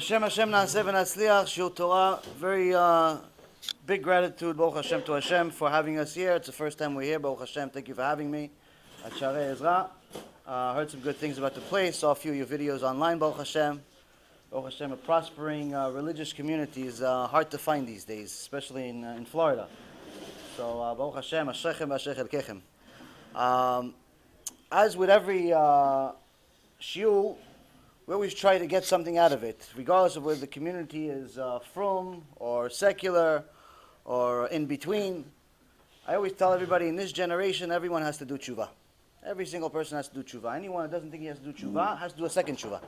Hashem Naaseh v'Natzliach, Shiur Torah. Very big gratitude, Baruch Hashem, to Hashem for having us here. It's the first time we're here. Baruch Hashem, thank you for having me at Shaare, Ezra. Heard some good things about the place. Saw a few of your videos online, Baruch Hashem. Baruch Hashem, a prospering religious community is hard to find these days, especially in Florida. So Baruch Hashem, Ashrechem v'Ashrech Elkechem. As with every shiur, we always try to get something out of it, regardless of whether the community is frum or secular or in between. I always tell everybody in this generation, everyone has to do teshuvah. Every single person has to do teshuvah. Anyone who doesn't think he has to do teshuvah has to do a second teshuvah.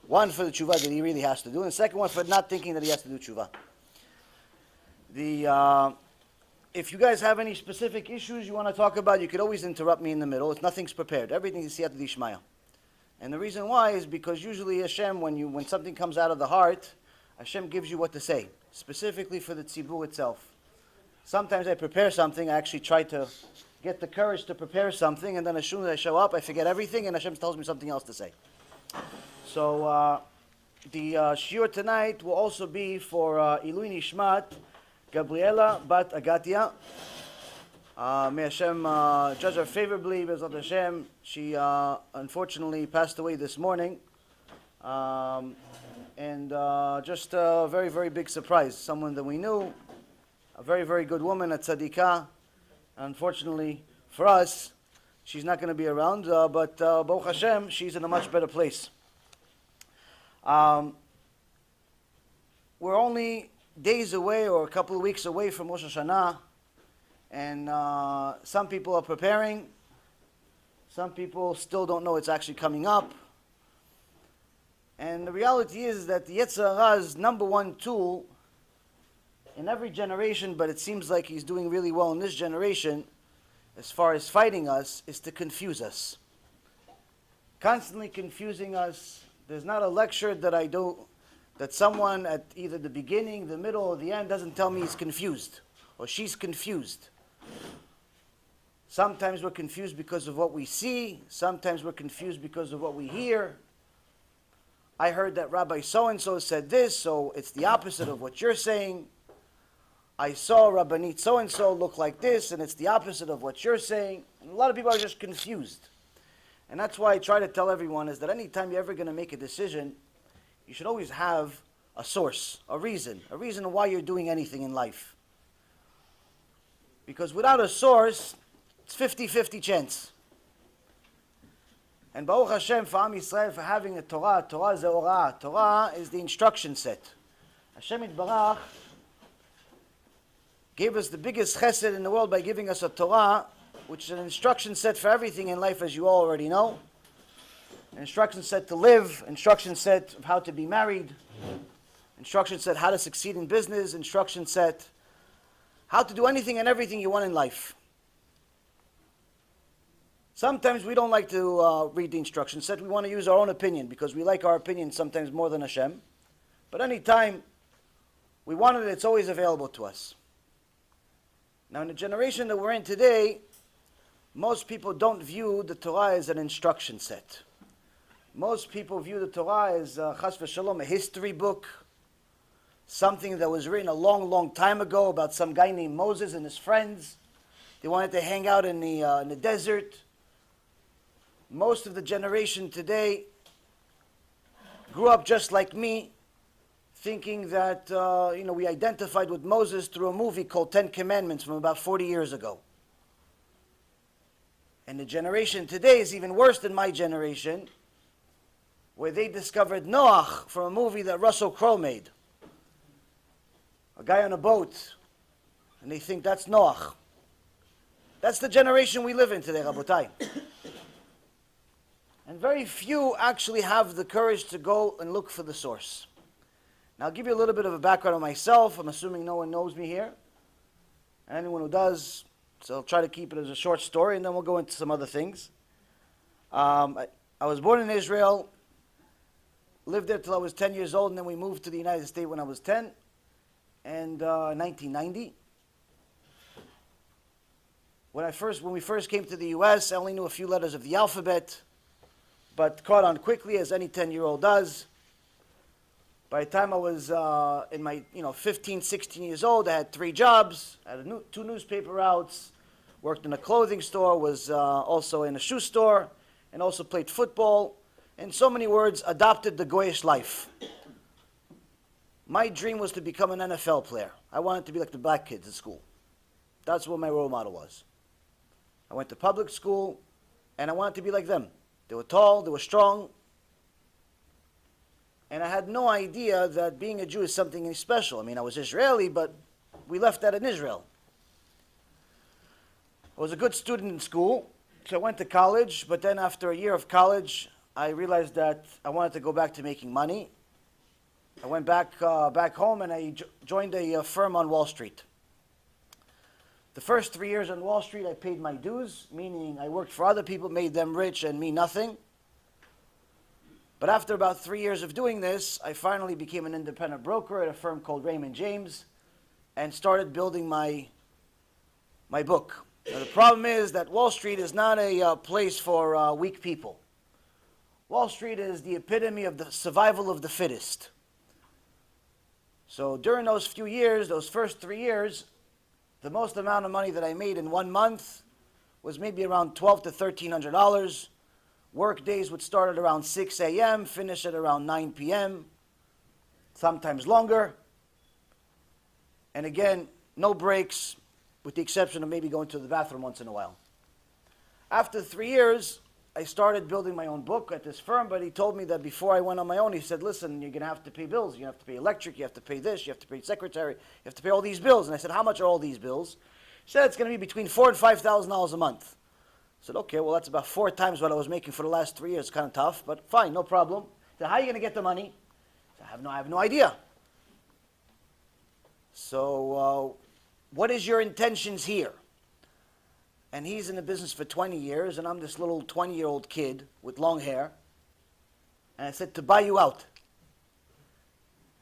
One for the teshuvah that he really has to do, and the second one for not thinking that he has to do teshuvah. If you guys have any specific issues you want to talk about, you could always interrupt me in the middle. If nothing's prepared, everything is siyata d'ishmaya. And the reason why is because usually Hashem, when something comes out of the heart, Hashem gives you what to say, specifically for the tzibur itself. Sometimes I prepare something, I actually try to get the courage to prepare something, and then as soon as I show up, I forget everything, and Hashem tells me something else to say. So the shiur tonight will also be for Ilui Nishmat, Gabriela Bat Agatia. May Hashem judge her favorably, Bezrat Hashem. She unfortunately passed away this morning. And just a very, very big surprise. Someone that we knew, a very, very good woman, a tzadikah. Unfortunately for us, she's not going to be around, but Baruch Hashem, she's in a much better place. We're only days away or a couple of weeks away from Rosh Hashanah. And some people are preparing. Some people still don't know it's actually coming up. And the reality is that the Yetzer Hara's number one tool in every generation, but it seems like he's doing really well in this generation, as far as fighting us, is to confuse us. Constantly confusing us. There's not a lecture that I do, that someone at either the beginning, the middle, or the end doesn't tell me he's confused, or she's confused. Sometimes we're confused because of what we see. Sometimes we're confused because of what we hear. I heard that Rabbi so-and-so said this, so it's the opposite of what you're saying. I saw Rabbanit so-and-so look like this, and it's the opposite of what you're saying. And a lot of people are just confused. And that's why I try to tell everyone is that anytime you're ever going to make a decision, you should always have a source, a reason why you're doing anything in life. Because without a source, it's 50-50 chance. And Baruch Hashem for Am Yisrael for having a Torah. Torah is orah. Torah is the instruction set. Hashem Yitbarach gave us the biggest chesed in the world by giving us a Torah, which is an instruction set for everything in life, as you all already know. An instruction set to live, instruction set of how to be married, instruction set how to succeed in business, instruction set how to do anything and everything you want in life. Sometimes we don't like to read the instruction set. We want to use our own opinion because we like our opinion sometimes more than Hashem. But anytime we want it, it's always available to us. Now in the generation that we're in today, most people don't view the Torah as an instruction set. Most people view the Torah as, chas v'shalom, a history book. Something that was written a long, long time ago about some guy named Moses and his friends. They wanted to hang out in the desert. Most of the generation today grew up just like me, thinking that we identified with Moses through a movie called 10 Commandments from about 40 years ago. And the generation today is even worse than my generation, where they discovered Noach from a movie that Russell Crowe made. A guy on a boat, and they think that's Noach. That's the generation we live in today, Rabotai. And very few actually have the courage to go and look for the source. Now I'll give you a little bit of a background on myself. I'm assuming no one knows me here. And anyone who does, so I'll try to keep it as a short story, and then we'll go into some other things. I was born in Israel, lived there till I was 10 years old, and then we moved to the United States when I was 10. And 1990. When we first came to the U.S., I only knew a few letters of the alphabet, but caught on quickly, as any 10-year-old does. By the time I was in my 15, 16 years old, I had 3 jobs, I had 2 newspaper routes, worked in a clothing store, was also in a shoe store, and also played football. In so many words, adopted the Goyish life. My dream was to become an NFL player. I wanted to be like the black kids at school. That's what my role model was. I went to public school, and I wanted to be like them. They were tall, they were strong, and I had no idea that being a Jew is something special. I mean, I was Israeli, but we left that in Israel. I was a good student in school, so I went to college, but then after a year of college, I realized that I wanted to go back to making money. I went back home and I joined a firm on Wall Street. The first 3 years on Wall Street, I paid my dues, meaning I worked for other people, made them rich and me nothing. But after about 3 years of doing this, I finally became an independent broker at a firm called Raymond James and started building my book. Now, the problem is that Wall Street is not a place for weak people. Wall Street is the epitome of the survival of the fittest. So during those few years, those first 3 years, the most amount of money that I made in 1 month was maybe around $1,200 to $1,300. Work days would start at around 6 a.m., finish at around 9 p.m., sometimes longer. And again, no breaks, with the exception of maybe going to the bathroom once in a while. After 3 years, I started building my own book at this firm, but he told me that before I went on my own, he said, listen, you're going to have to pay bills. You have to pay electric, you have to pay this, you have to pay secretary, you have to pay all these bills. And I said, how much are all these bills? He said, it's going to be between $4,000 and $5,000 a month. I said, okay, well, that's about 4 times what I was making for the last 3 years. Kind of tough, but fine, no problem. He said, how are you going to get the money? I said, I have no idea. So, what is your intentions here? And he's in the business for 20 years, and I'm this little 20-year-old kid with long hair. And I said, to buy you out.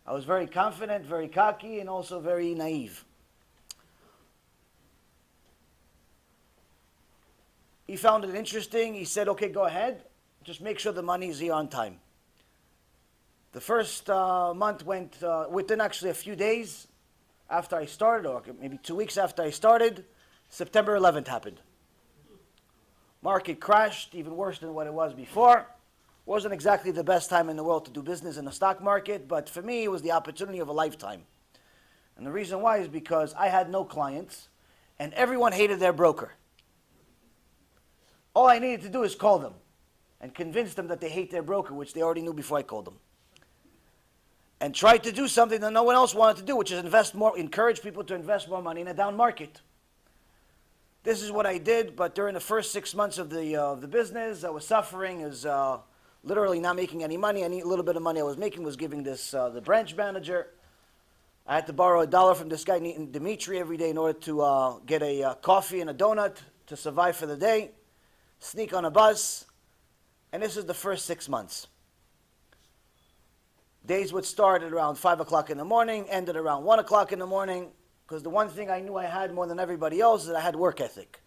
I was very confident, very cocky, and also very naive. He found it interesting. He said, okay, go ahead. Just make sure the money is here on time. The first month went within actually a few days after I started, or maybe 2 weeks after I started. September 11th happened. Market crashed, even worse than what it was before. Wasn't exactly the best time in the world to do business in the stock market, but for me, it was the opportunity of a lifetime. And the reason why is because I had no clients, and everyone hated their broker. All I needed to do is call them and convince them that they hate their broker, which they already knew before I called them. And try to do something that no one else wanted to do, which is invest more, encourage people to invest more money in a down market. This is what I did, but during the first 6 months of the business, I was suffering, as literally not making any money. Any little bit of money I was making was giving this the branch manager. I had to borrow $1 from this guy Dimitri every day in order to get a coffee and a donut to survive for the day. Sneak on a bus, and this is the first 6 months. Days would start at around 5 o'clock in the morning, ended around 1 o'clock in the morning, because the one thing I knew I had more than everybody else is that I had work ethic.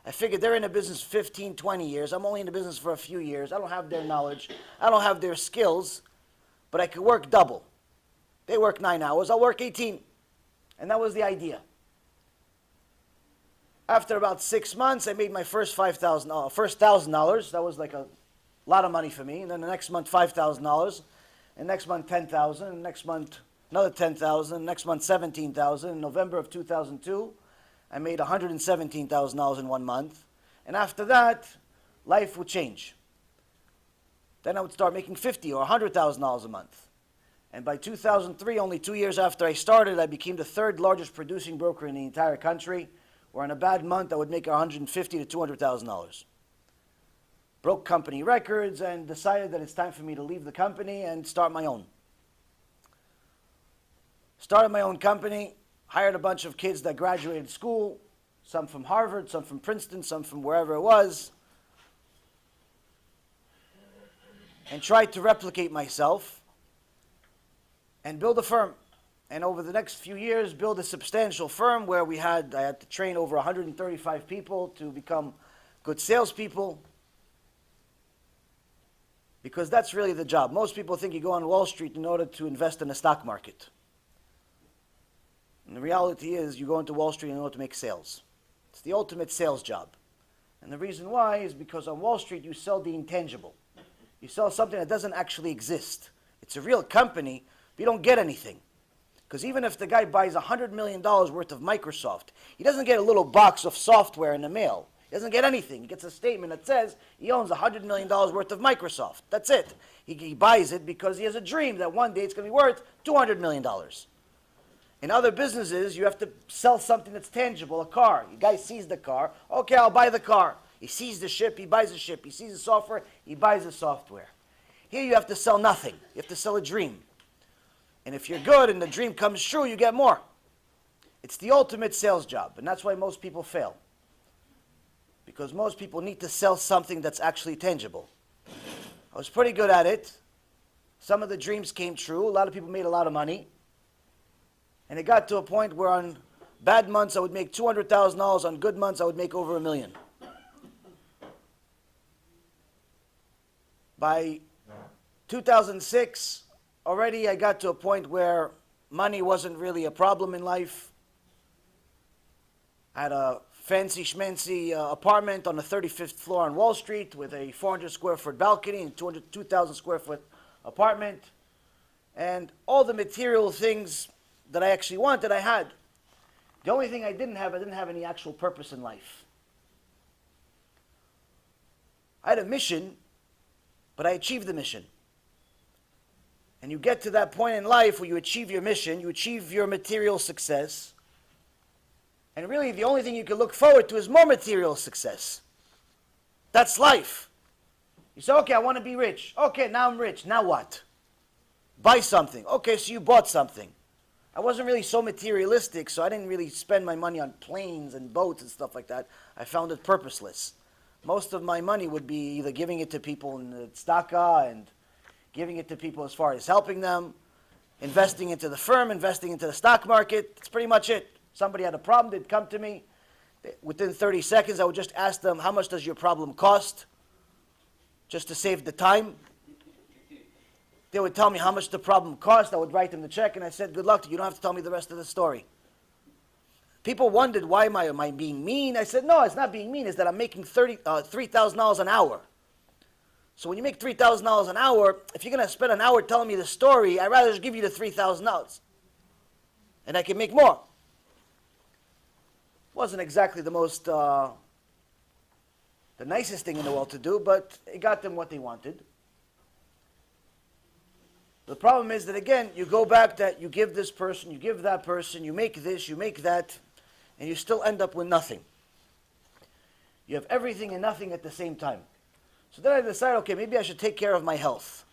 I figured they're in the business 15, 20 years. I'm only in the business for a few years. I don't have their knowledge. I don't have their skills, but I could work double. They work 9 hours. I'll work 18. And that was the idea. After about 6 months, I made my first $1,000. That was like a lot of money for me. And then the next month, $5,000. And next month, $10,000. And next month, another $10,000. Next month, $17,000. In November of 2002, I made $117,000 in 1 month. And after that, life would change. Then I would start making $50,000 or $100,000 a month. And by 2003, only 2 years after I started, I became the 3rd largest producing broker in the entire country. Where in a bad month, I would make $150,000 to $200,000. Broke company records and decided that it's time for me to leave the company and start my own. Started my own company, hired a bunch of kids that graduated school, some from Harvard, some from Princeton, some from wherever it was, and tried to replicate myself and build a firm. And over the next few years, build a substantial firm where I had to train over 135 people to become good salespeople. Because that's really the job. Most people think you go on Wall Street in order to invest in the stock market. And the reality is you go into Wall Street in order to make sales. It's the ultimate sales job. And the reason why is because on Wall Street you sell the intangible. You sell something that doesn't actually exist. It's a real company, but you don't get anything. Because even if the guy buys $100 million worth of Microsoft, he doesn't get a little box of software in the mail. He doesn't get anything. He gets a statement that says he owns $100 million worth of Microsoft. That's it. He buys it because he has a dream that one day it's going to be worth $200 million. In other businesses, you have to sell something that's tangible, a car. The guy sees the car. Okay, I'll buy the car. He sees the ship, he buys the ship. He sees the software, he buys the software. Here you have to sell nothing. You have to sell a dream. And if you're good and the dream comes true, you get more. It's the ultimate sales job, and that's why most people fail. Because most people need to sell something that's actually tangible. I was pretty good at it. Some of the dreams came true. A lot of people made a lot of money. And it got to a point where on bad months I would make $200,000. On good months I would make over $1 million. By 2006, already I got to a point where money wasn't really a problem in life. I had a fancy schmancy apartment on the 35th floor on Wall Street with a 400 square foot balcony and 2,000 square foot apartment. And all the material things that I actually wanted, I had. The only thing I didn't have any actual purpose in life. I had a mission, but I achieved the mission. And you get to that point in life where you achieve your mission, you achieve your material success, and really the only thing you can look forward to is more material success. That's life. You say, okay, I want to be rich. Okay, now I'm rich. Now what? Buy something. Okay, so you bought something. I wasn't really so materialistic, so I didn't really spend my money on planes and boats and stuff like that. I found it purposeless. Most of my money would be either giving it to people in the tzedakah and giving it to people as far as helping them, investing into the firm, investing into the stock market. That's pretty much it. Somebody had a problem, they'd come to me. Within 30 seconds, I would just ask them, how much does your problem cost? Just to save the time. They would tell me how much the problem cost. I would write them the check, and I said, good luck to you. You don't have to tell me the rest of the story. People wondered, why am I being mean? I said, no, it's not being mean. It's that I'm making $3,000 an hour. So when you make $3,000 an hour, if you're going to spend an hour telling me the story, I'd rather just give you the $3,000. And I can make more. Wasn't exactly the most, the nicest thing in the world to do, but it got them what they wanted. The problem is that, again, you go back that you give this person, you give that person, you make this, you make that, and you still end up with nothing. You have everything and nothing at the same time. So then I decided, okay, maybe I should take care of my health.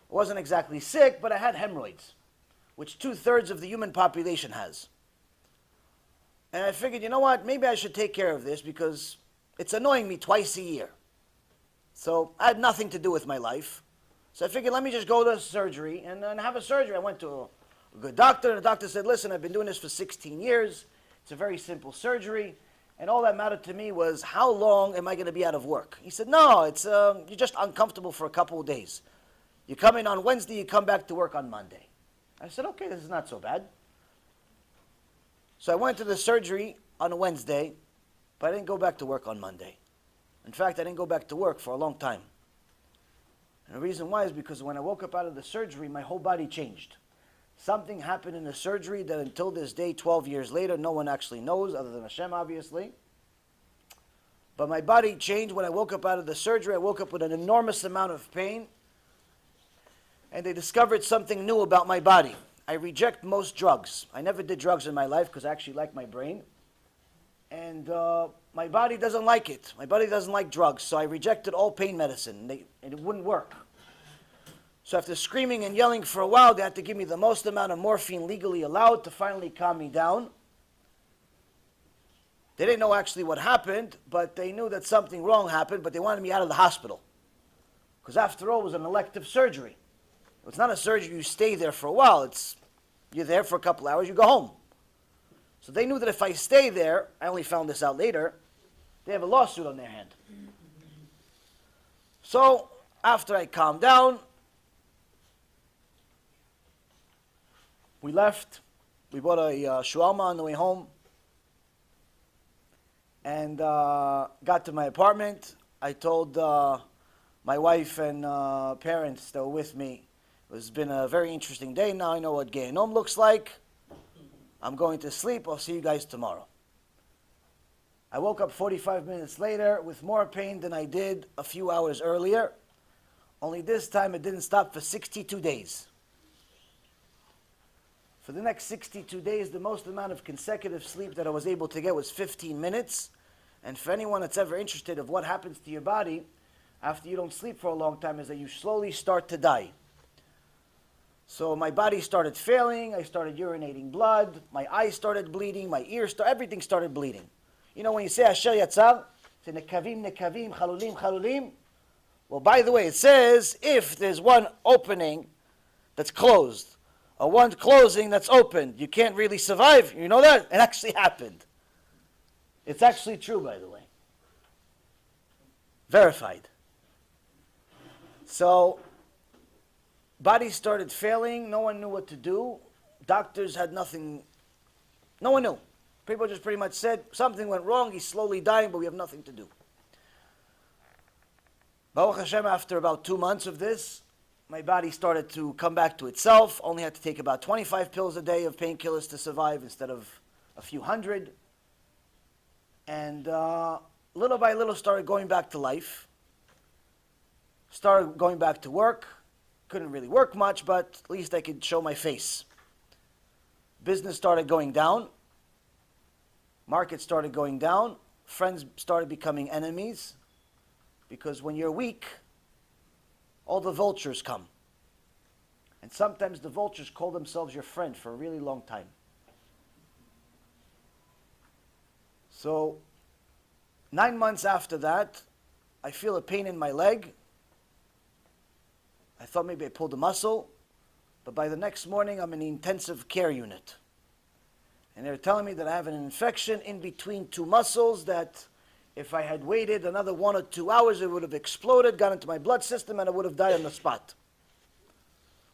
I wasn't exactly sick, but I had hemorrhoids, which 2/3 of the human population has. And I figured, you know what, maybe I should take care of this because it's annoying me twice a year. So I had nothing to do with my life. So I figured, let me just go to surgery and have a surgery. I went to a good doctor, and the doctor said, listen, I've been doing this for 16 years. It's a very simple surgery. And all that mattered to me was, how long am I going to be out of work? He said, no, it's you're just uncomfortable for a couple of days. You come in on Wednesday, you come back to work on Monday. I said, okay, this is not so bad. So I went to the surgery on a Wednesday, but I didn't go back to work on Monday. In fact, I didn't go back to work for a long time. And the reason why is because when I woke up out of the surgery, my whole body changed. Something happened in the surgery that until this day, 12 years later, no one actually knows, other than HaShem, obviously. But my body changed when I woke up out of the surgery. I woke up with an enormous amount of pain. And they discovered something new about my body. I reject most drugs. I never did drugs in my life because I actually like my brain. And my body doesn't like it. My body doesn't like drugs. So I rejected all pain medicine, and it wouldn't work. So after screaming and yelling for a while, they had to give me the most amount of morphine legally allowed to finally calm me down. They didn't know actually what happened, but they knew that something wrong happened, but they wanted me out of the hospital. Because after all, it was an elective surgery. It's not a surgery you stay there for a while. You're there for a couple hours, you go home. So they knew that if I stay there, I only found this out later, they have a lawsuit on their hand. So after I calmed down, we left. We bought a shawarma on the way home. And got to my apartment. I told my wife and parents that were with me, it's been a very interesting day. Now I know what Gehenom looks like. I'm going to sleep. I'll see you guys tomorrow. I woke up 45 minutes later with more pain than I did a few hours earlier. Only this time it didn't stop for 62 days. For the next 62 days, the most amount of consecutive sleep that I was able to get was 15 minutes. And for anyone that's ever interested of what happens to your body after you don't sleep for a long time is that you slowly start to die. So my body started failing. I started urinating blood. My eyes started bleeding. My ears, everything started bleeding. You know when you say Asher Yatzar, say nekavim, nekavim, chalulim, chalulim. Well, by the way, it says if there's one opening that's closed, or one closing that's opened, you can't really survive. You know that? It actually happened. It's actually true, by the way. Verified. So, body started failing. No one knew what to do. Doctors had nothing. No one knew. People just pretty much said, something went wrong. He's slowly dying, but we have nothing to do. Baruch Hashem, after about 2 months of this, my body started to come back to itself. Only had to take about 25 pills a day of painkillers to survive instead of a few hundred. And little by little started going back to life. Started going back to work. Couldn't really work much, but at least I could show my face. Business started going down. Market started going down. Friends started becoming enemies. Because when you're weak, all the vultures come. And sometimes the vultures call themselves your friend for a really long time. So, 9 months after that, I feel a pain in my leg. I thought maybe I pulled a muscle, but by the next morning, I'm in the intensive care unit. And they're telling me that I have an infection in between two muscles that if I had waited another 1 or 2 hours, it would have exploded, got into my blood system, and I would have died on the spot.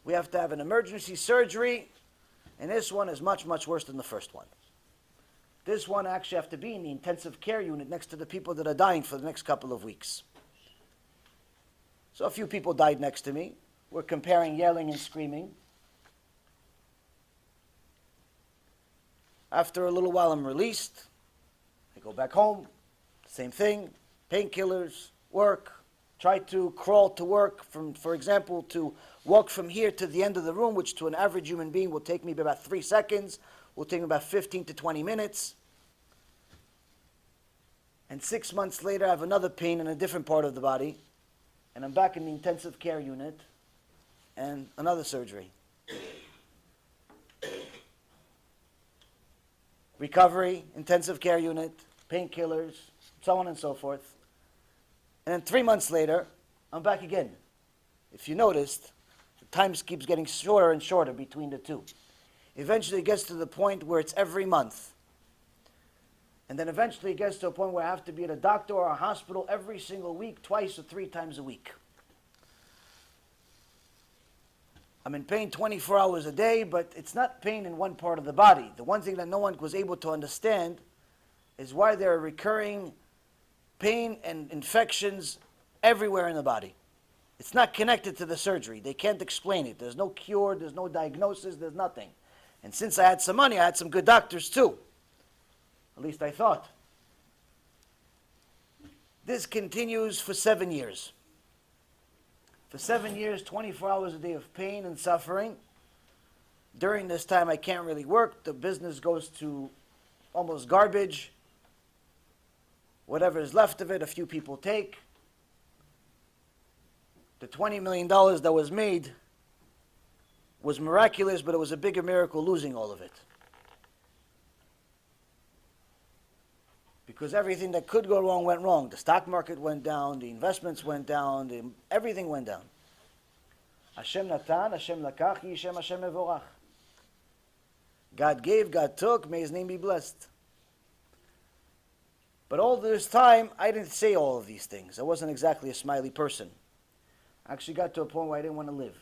We have to have an emergency surgery, and this one is much, much worse than the first one. This one actually have to be in the intensive care unit next to the people that are dying for the next couple of weeks. So a few people died next to me. We're comparing yelling and screaming. After a little while, I'm released. I go back home. Same thing. Painkillers, work. Try to crawl to work, for example, to walk from here to the end of the room, which to an average human being will take me about 3 seconds. Will take me about 15 to 20 minutes. And 6 months later, I have another pain in a different part of the body. And I'm back in the intensive care unit. And another surgery. Recovery, intensive care unit, painkillers, so on and so forth. And then 3 months later, I'm back again. If you noticed, the time keeps getting shorter and shorter between the two. Eventually it gets to the point where it's every month. And then eventually it gets to a point where I have to be at a doctor or a hospital every single week, 2 or 3 times a week. I'm in pain 24 hours a day, but it's not pain in one part of the body. The one thing that no one was able to understand is why there are recurring pain and infections everywhere in the body. It's not connected to the surgery. They can't explain it. There's no cure, there's no diagnosis, there's nothing. And since I had some money, I had some good doctors too. At least I thought. This continues for 7 years. For 7 years, 24 hours a day of pain and suffering. During this time, I can't really work. The business goes to almost garbage. Whatever is left of it, a few people take. The $20 million that was made was miraculous, but it was a bigger miracle losing all of it. Because everything that could go wrong went wrong. The stock market went down, the investments went down, everything went down. Hashem natan, Hashem lakach, Yishem Hashem mevorach. God gave, God took, may His name be blessed. But all this time, I didn't say all of these things. I wasn't exactly a smiley person. I actually got to a point where I didn't want to live.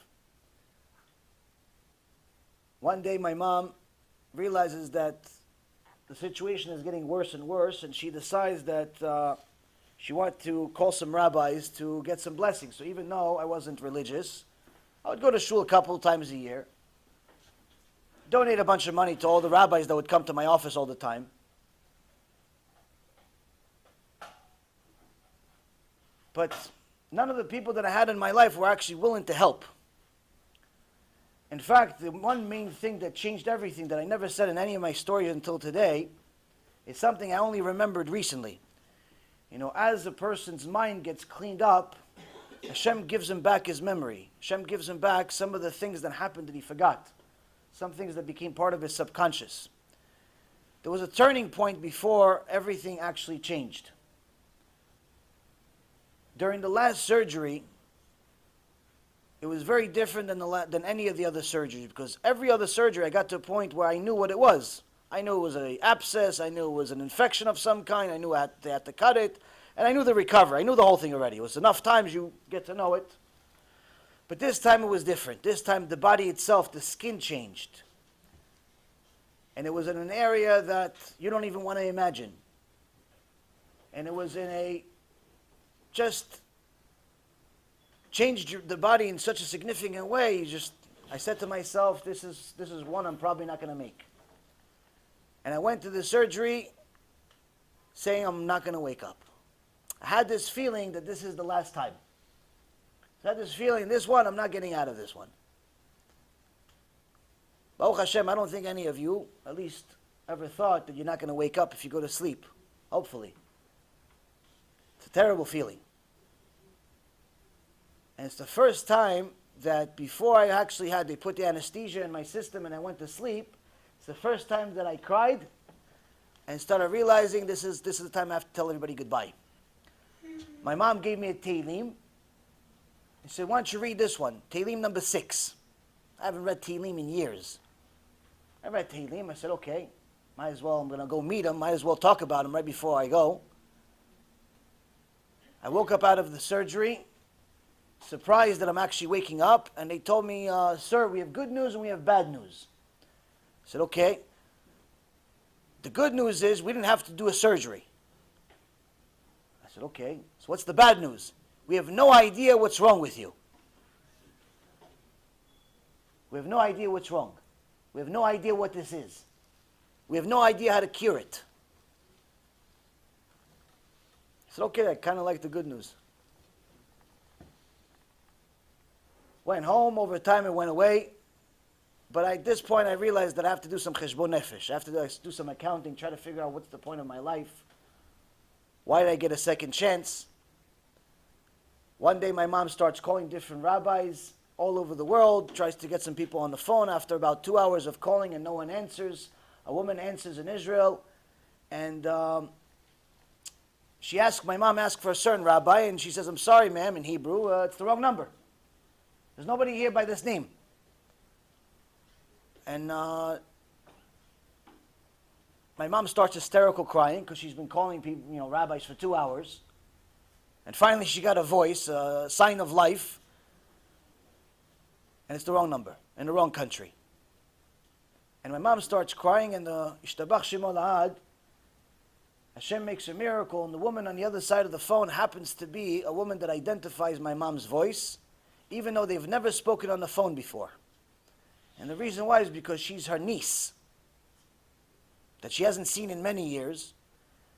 One day my mom realizes that the situation is getting worse and worse, and she decides that she wanted to call some rabbis to get some blessings. So even though I wasn't religious, I would go to shul a couple of times a year, donate a bunch of money to all the rabbis that would come to my office all the time. But none of the people that I had in my life were actually willing to help. In fact, the one main thing that changed everything that I never said in any of my stories until today is something I only remembered recently. You know, as a person's mind gets cleaned up, Hashem gives him back his memory. Hashem gives him back some of the things that happened that he forgot. Some things that became part of his subconscious. There was a turning point before everything actually changed. During the last surgery, it was very different than any of the other surgeries, because every other surgery I got to a point where I knew what it was. I knew it was an abscess, I knew it was an infection of some kind, I knew they had to cut it, and I knew the recovery. I knew the whole thing already. It was enough times you get to know it. But this time it was different. This time the body itself, the skin changed. And it was in an area that you don't even want to imagine. And it was in a just changed the body in such a significant way. I said to myself, this is one I'm probably not going to make. And I went to the surgery saying I'm not going to wake up. I had this feeling that this is the last time. I had this feeling, this one, I'm not getting out of this one. Baruch Hashem, I don't think any of you, at least, ever thought that you're not going to wake up if you go to sleep. Hopefully. It's a terrible feeling. And it's the first time that before I actually they put the anesthesia in my system and I went to sleep, it's the first time that I cried and started realizing this is the time I have to tell everybody goodbye. My mom gave me a Tehillim. She said, why don't you read this one? Tehillim number 6. I haven't read Tehillim in years. I read Tehillim. I said, okay, might as well, I'm going to go meet him. Might as well talk about him right before I go. I woke up out of the surgery, surprised that I'm actually waking up, and they told me, sir, we have good news and we have bad news. I said, okay. The good news is we didn't have to do a surgery. I said, okay. So what's the bad news? We have no idea what's wrong with you. We have no idea what's wrong. We have no idea what this is. We have no idea how to cure it. I said, okay, I kind of like the good news. Went home, over time it went away. But at this point I realized that I have to do some cheshbon nefesh. I have to do some accounting, try to figure out what's the point of my life. Why did I get a second chance? One day my mom starts calling different rabbis all over the world, tries to get some people on the phone. After about 2 hours of calling and no one answers, a woman answers in Israel, and my mom asked for a certain rabbi, and she says, I'm sorry, ma'am, in Hebrew, it's the wrong number. There's nobody here by this name. And my mom starts hysterical crying because she's been calling people, rabbis for 2 hours. And finally she got a voice, a sign of life. And it's the wrong number, in the wrong country. And my mom starts crying, and Ishtabach Shemo La'ad, Hashem makes a miracle, and the woman on the other side of the phone happens to be a woman that identifies my mom's voice, even though they've never spoken on the phone before. And the reason why is because she's her niece, that she hasn't seen in many years.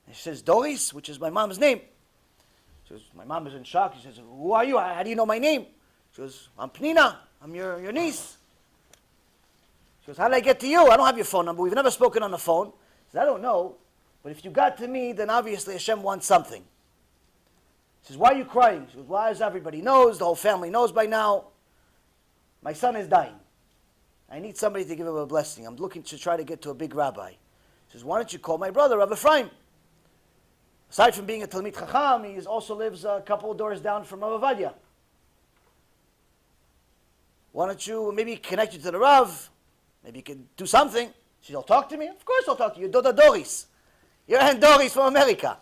And she says, Doris, which is my mom's name. She says, my mom is in shock. She says, who are you? How do you know my name? She goes, I'm Pnina. I'm your niece. She goes, how did I get to you? I don't have your phone number. We've never spoken on the phone. She says, I don't know. But if you got to me, then obviously Hashem wants something. She says, why are you crying? She goes, well, as everybody knows, the whole family knows by now, my son is dying. I need somebody to give him a blessing. I'm looking to try to get to a big rabbi. He says, why don't you call my brother, Rabbi Ephraim? Aside from being a Talmid Chacham, he also lives a couple of doors down from Rav Avadia. Why don't you maybe connect you to the Rav? Maybe you can do something. She says, he'll talk to me? Of course he'll talk to you. Doda Doris. Your Aunt Doris from America.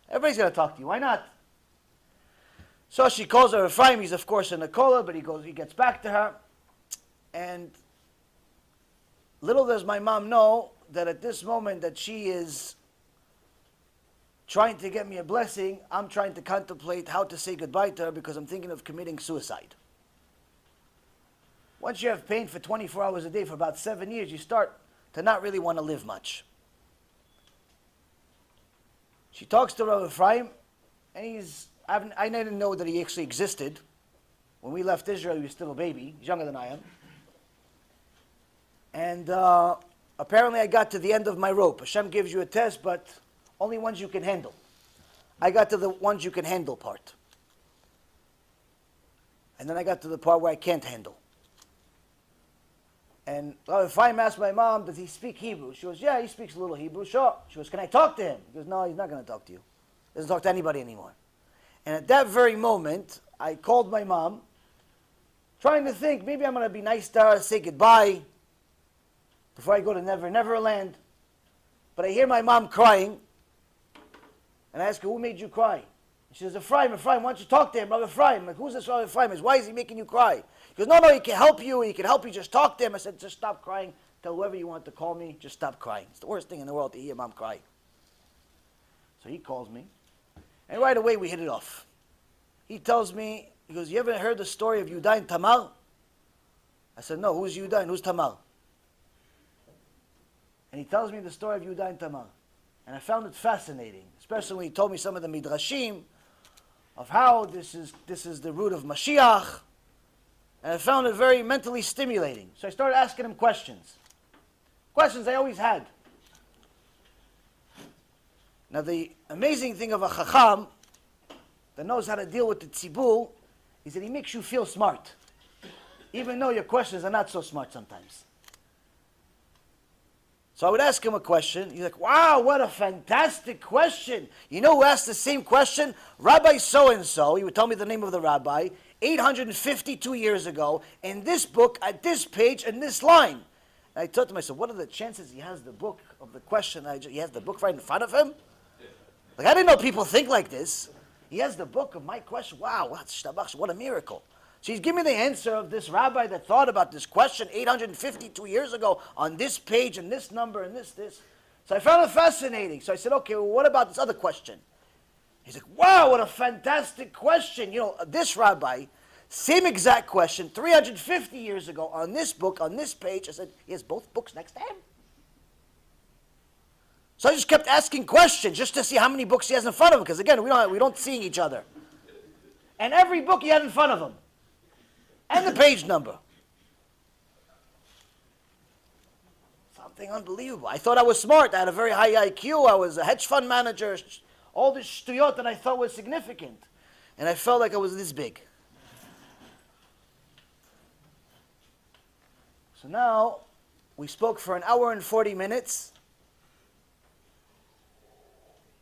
Everybody's going to talk to you. Why not? So she calls her Ephraim. He's of course in a kola, but he gets back to her. And little does my mom know that at this moment that she is trying to get me a blessing, I'm trying to contemplate how to say goodbye to her because I'm thinking of committing suicide. Once you have pain for 24 hours a day for about 7 years, you start to not really want to live much. She talks to Rabbi Ephraim, and I didn't know that he actually existed. When we left Israel, he was still a baby. He's younger than I am. And apparently I got to the end of my rope. HaShem gives you a test, but only ones you can handle. I got to the ones you can handle part. And then I got to the part where I can't handle. And Rabbi Ephraim asked my mom, does he speak Hebrew? She goes, yeah, he speaks a little Hebrew, sure. She goes, can I talk to him? He goes, no, he's not going to talk to you. He doesn't talk to anybody anymore. And at that very moment, I called my mom, trying to think, maybe I'm going to be nice to her, say goodbye, before I go to Neverland. But I hear my mom crying, and I ask her, who made you cry? And she says, Ephraim, why don't you talk to him, Rabbi Ephraim? I'm like, who's this Rabbi Ephraim? Why is he making you cry? He goes, no, he can help you, just talk to him. I said, just stop crying, tell whoever you want to call me, just stop crying. It's the worst thing in the world to hear mom cry. So he calls me, and right away we hit it off. He tells me, he goes, you ever heard the story of Yehuda and Tamar? I said, no, who's Yehuda and who's Tamar? And he tells me the story of Yehuda and Tamar. And I found it fascinating, especially when he told me some of the midrashim of how this is the root of Mashiach. And I found it very mentally stimulating. So I started asking him questions. Questions I always had. Now the amazing thing of a chacham that knows how to deal with the tzibur is that he makes you feel smart. Even though your questions are not so smart sometimes. So I would ask him a question. He's like, wow, what a fantastic question. You know who asked the same question? Rabbi so-and-so. He would tell me the name of the rabbi. 852 years ago, in this book, at this page, in this line. And I told him, I said, what are the chances he has the book of the question? He has the book right in front of him? Like, I didn't know people think like this. He has the book of my question. Wow, what a miracle. So he's giving me the answer of this rabbi that thought about this question 852 years ago on this page and this number and this. So I found it fascinating. So I said, okay, well, what about this other question? He's like, wow, what a fantastic question. You know, this rabbi, same exact question, 350 years ago on this book, on this page. I said, he has both books next to him. So I just kept asking questions just to see how many books he has in front of him. Because again, we don't see each other. And every book he had in front of him. And the page number. Something unbelievable. I thought I was smart. I had a very high IQ. I was a hedge fund manager. All this shtuyot that I thought was significant. And I felt like I was this big. So now, we spoke for an hour and 40 minutes.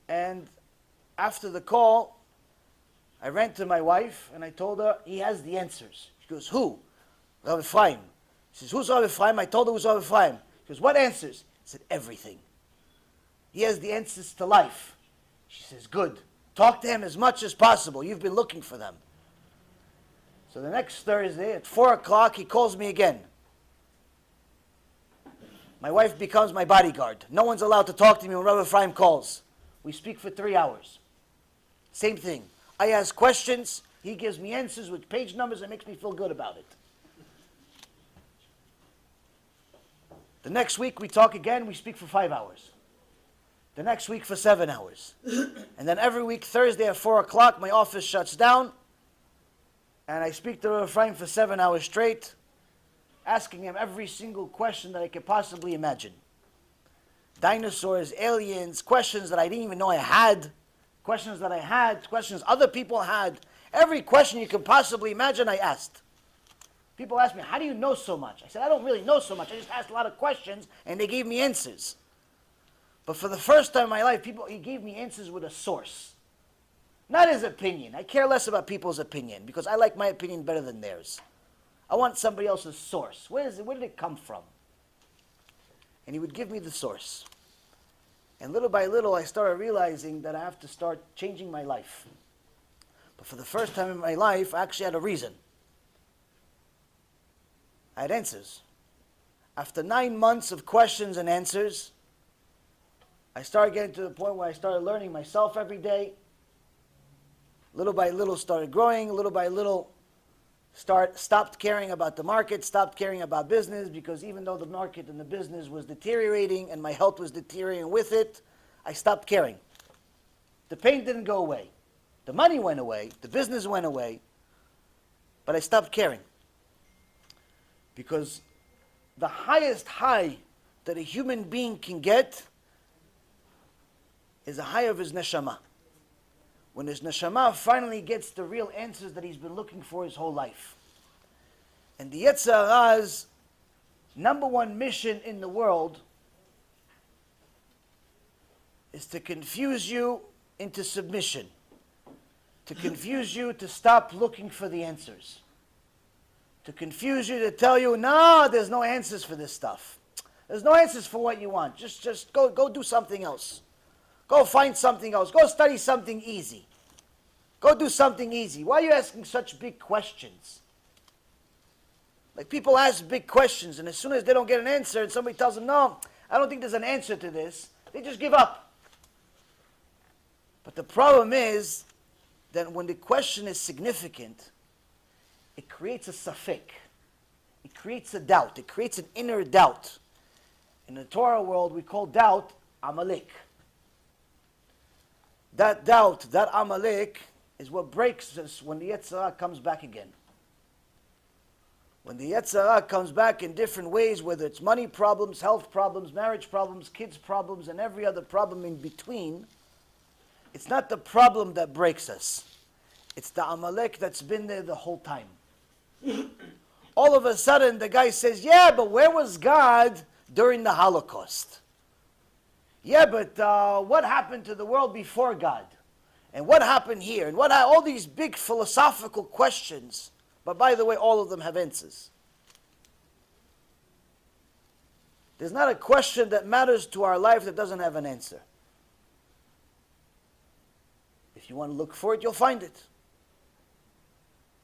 And after the call, I ran to my wife and I told her, he has the answers. She goes, who? Rabbi Ephraim. She says, who's Rabbi Ephraim? I told her who's Rabbi Ephraim. She goes, what answers? I said, everything. He has the answers to life. She says, good. Talk to him as much as possible. You've been looking for them. So the next Thursday at 4 o'clock, he calls me again. My wife becomes my bodyguard. No one's allowed to talk to me when Rabbi Ephraim calls. We speak for 3 hours. Same thing. I ask questions. He gives me answers with page numbers and makes me feel good about it. The next week we talk again. We speak for 5 hours. The next week for 7 hours. And then every week, Thursday at 4 o'clock, my office shuts down. And I speak to Rabbi Ephraim for 7 hours straight, asking him every single question that I could possibly imagine. Dinosaurs, aliens, questions that I didn't even know I had, questions that I had, questions other people had. Every question you can possibly imagine, I asked. People ask me, how do you know so much? I said, I don't really know so much. I just asked a lot of questions, and they gave me answers. But for the first time in my life, he gave me answers with a source. Not his opinion. I care less about people's opinion, because I like my opinion better than theirs. I want somebody else's source. Where did it come from? And he would give me the source. And little by little, I started realizing that I have to start changing my life. But for the first time in my life, I actually had a reason. I had answers. After 9 months of questions and answers, I started getting to the point where I started learning myself every day. Little by little started growing, little by little stopped caring about the market, stopped caring about business, because even though the market and the business was deteriorating and my health was deteriorating with it, I stopped caring. The pain didn't go away. The money went away, the business went away, but I stopped caring. Because the highest high that a human being can get is a high of his neshama. When his neshama finally gets the real answers that he's been looking for his whole life. And the Yetzer Hara's number one mission in the world is to confuse you into submission. To confuse you to stop looking for the answers. To confuse you, to tell you, no, there's no answers for this stuff. There's no answers for what you want. Just go do something else. Go find something else. Go study something easy. Go do something easy. Why are you asking such big questions? Like, people ask big questions, and as soon as they don't get an answer and somebody tells them, no, I don't think there's an answer to this, they just give up. But the problem is that when the question is significant, it creates a safek. It creates a doubt. It creates an inner doubt. In the Torah world, we call doubt Amalek. That doubt, that Amalek, is what breaks us when the Yetzer Hara comes back again. When the Yetzer Hara comes back in different ways, whether it's money problems, health problems, marriage problems, kids problems, and every other problem in between, it's not the problem that breaks us. It's the Amalek that's been there the whole time. All of a sudden, the guy says, yeah, but where was God during the Holocaust? Yeah, but what happened to the world before God? And what happened here? And all these big philosophical questions. But by the way, all of them have answers. There's not a question that matters to our life that doesn't have an answer. If you want to look for it, you'll find it.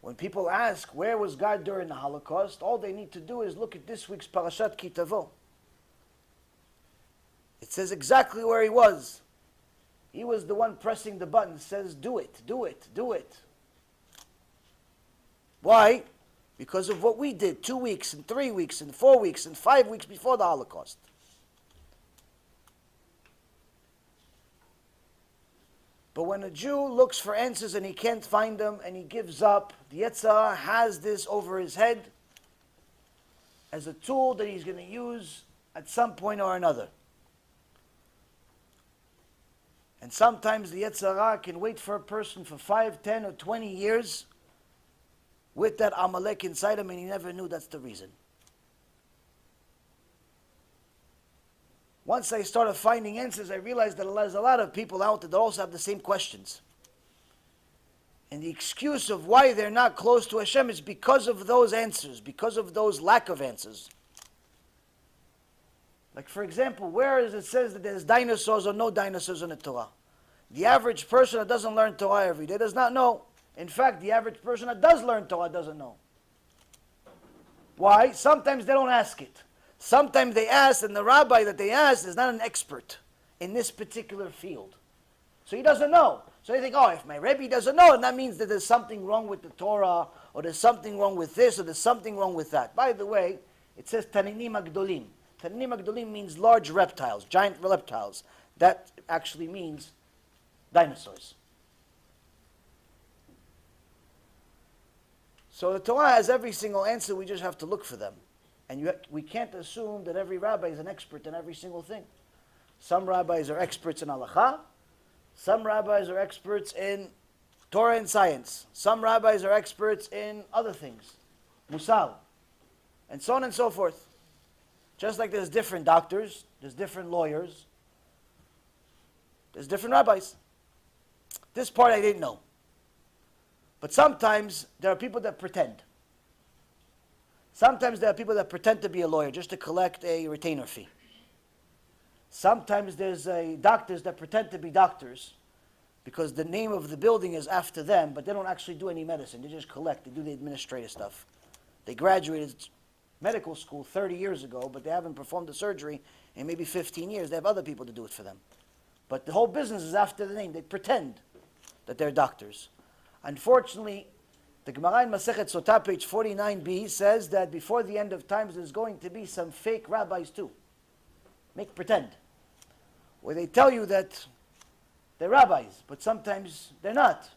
When people ask, where was God during the Holocaust? All they need to do is look at this week's Parashat Ki Tavo. It says exactly where he was. He was the one pressing the button. It says, do it, do it, do it. Why? Because of what we did 2 weeks and 3 weeks and 4 weeks and 5 weeks before the Holocaust. But when a Jew looks for answers and he can't find them and he gives up, the Yetzer Hara has this over his head as a tool that he's going to use at some point or another. And sometimes the Yetzer Hara can wait for a person for 5, 10, or 20 years with that Amalek inside him, and he never knew that's the reason. Once I started finding answers, I realized that there's a lot of people out there that also have the same questions. And the excuse of why they're not close to HaShem is because of those answers, because of those lack of answers. Like, for example, where is it says that there's dinosaurs or no dinosaurs in the Torah? The average person that doesn't learn Torah every day does not know. In fact, the average person that does learn Torah doesn't know. Why? Sometimes they don't ask it. Sometimes they ask, and the rabbi that they ask is not an expert in this particular field. So he doesn't know. So they think, oh, if my Rebbe doesn't know, that means that there's something wrong with the Torah, or there's something wrong with this, or there's something wrong with that. By the way, it says Taninim Agdolim. Taninim Agdolim means large reptiles, giant reptiles. That actually means dinosaurs. So the Torah has every single answer, we just have to look for them. And we can't assume that every rabbi is an expert in every single thing. Some rabbis are experts in halakha. Some rabbis are experts in Torah and science. Some rabbis are experts in other things, musal, and so on and so forth. Just like there's different doctors, there's different lawyers, there's different rabbis. This part I didn't know. But sometimes there are people that pretend. Sometimes there are people that pretend to be a lawyer just to collect a retainer fee. Sometimes there's doctors that pretend to be doctors because the name of the building is after them, but they don't actually do any medicine. They just collect. They do the administrative stuff. They graduated medical school 30 years ago, but they haven't performed the surgery in maybe 15 years. They have other people to do it for them. But the whole business is after the name. They pretend that they're doctors. Unfortunately, the Gemara in Masechet Sotah, page 49b, says that before the end of times, there's going to be some fake rabbis too. Make pretend. Where they tell you that they're rabbis, but sometimes they're not.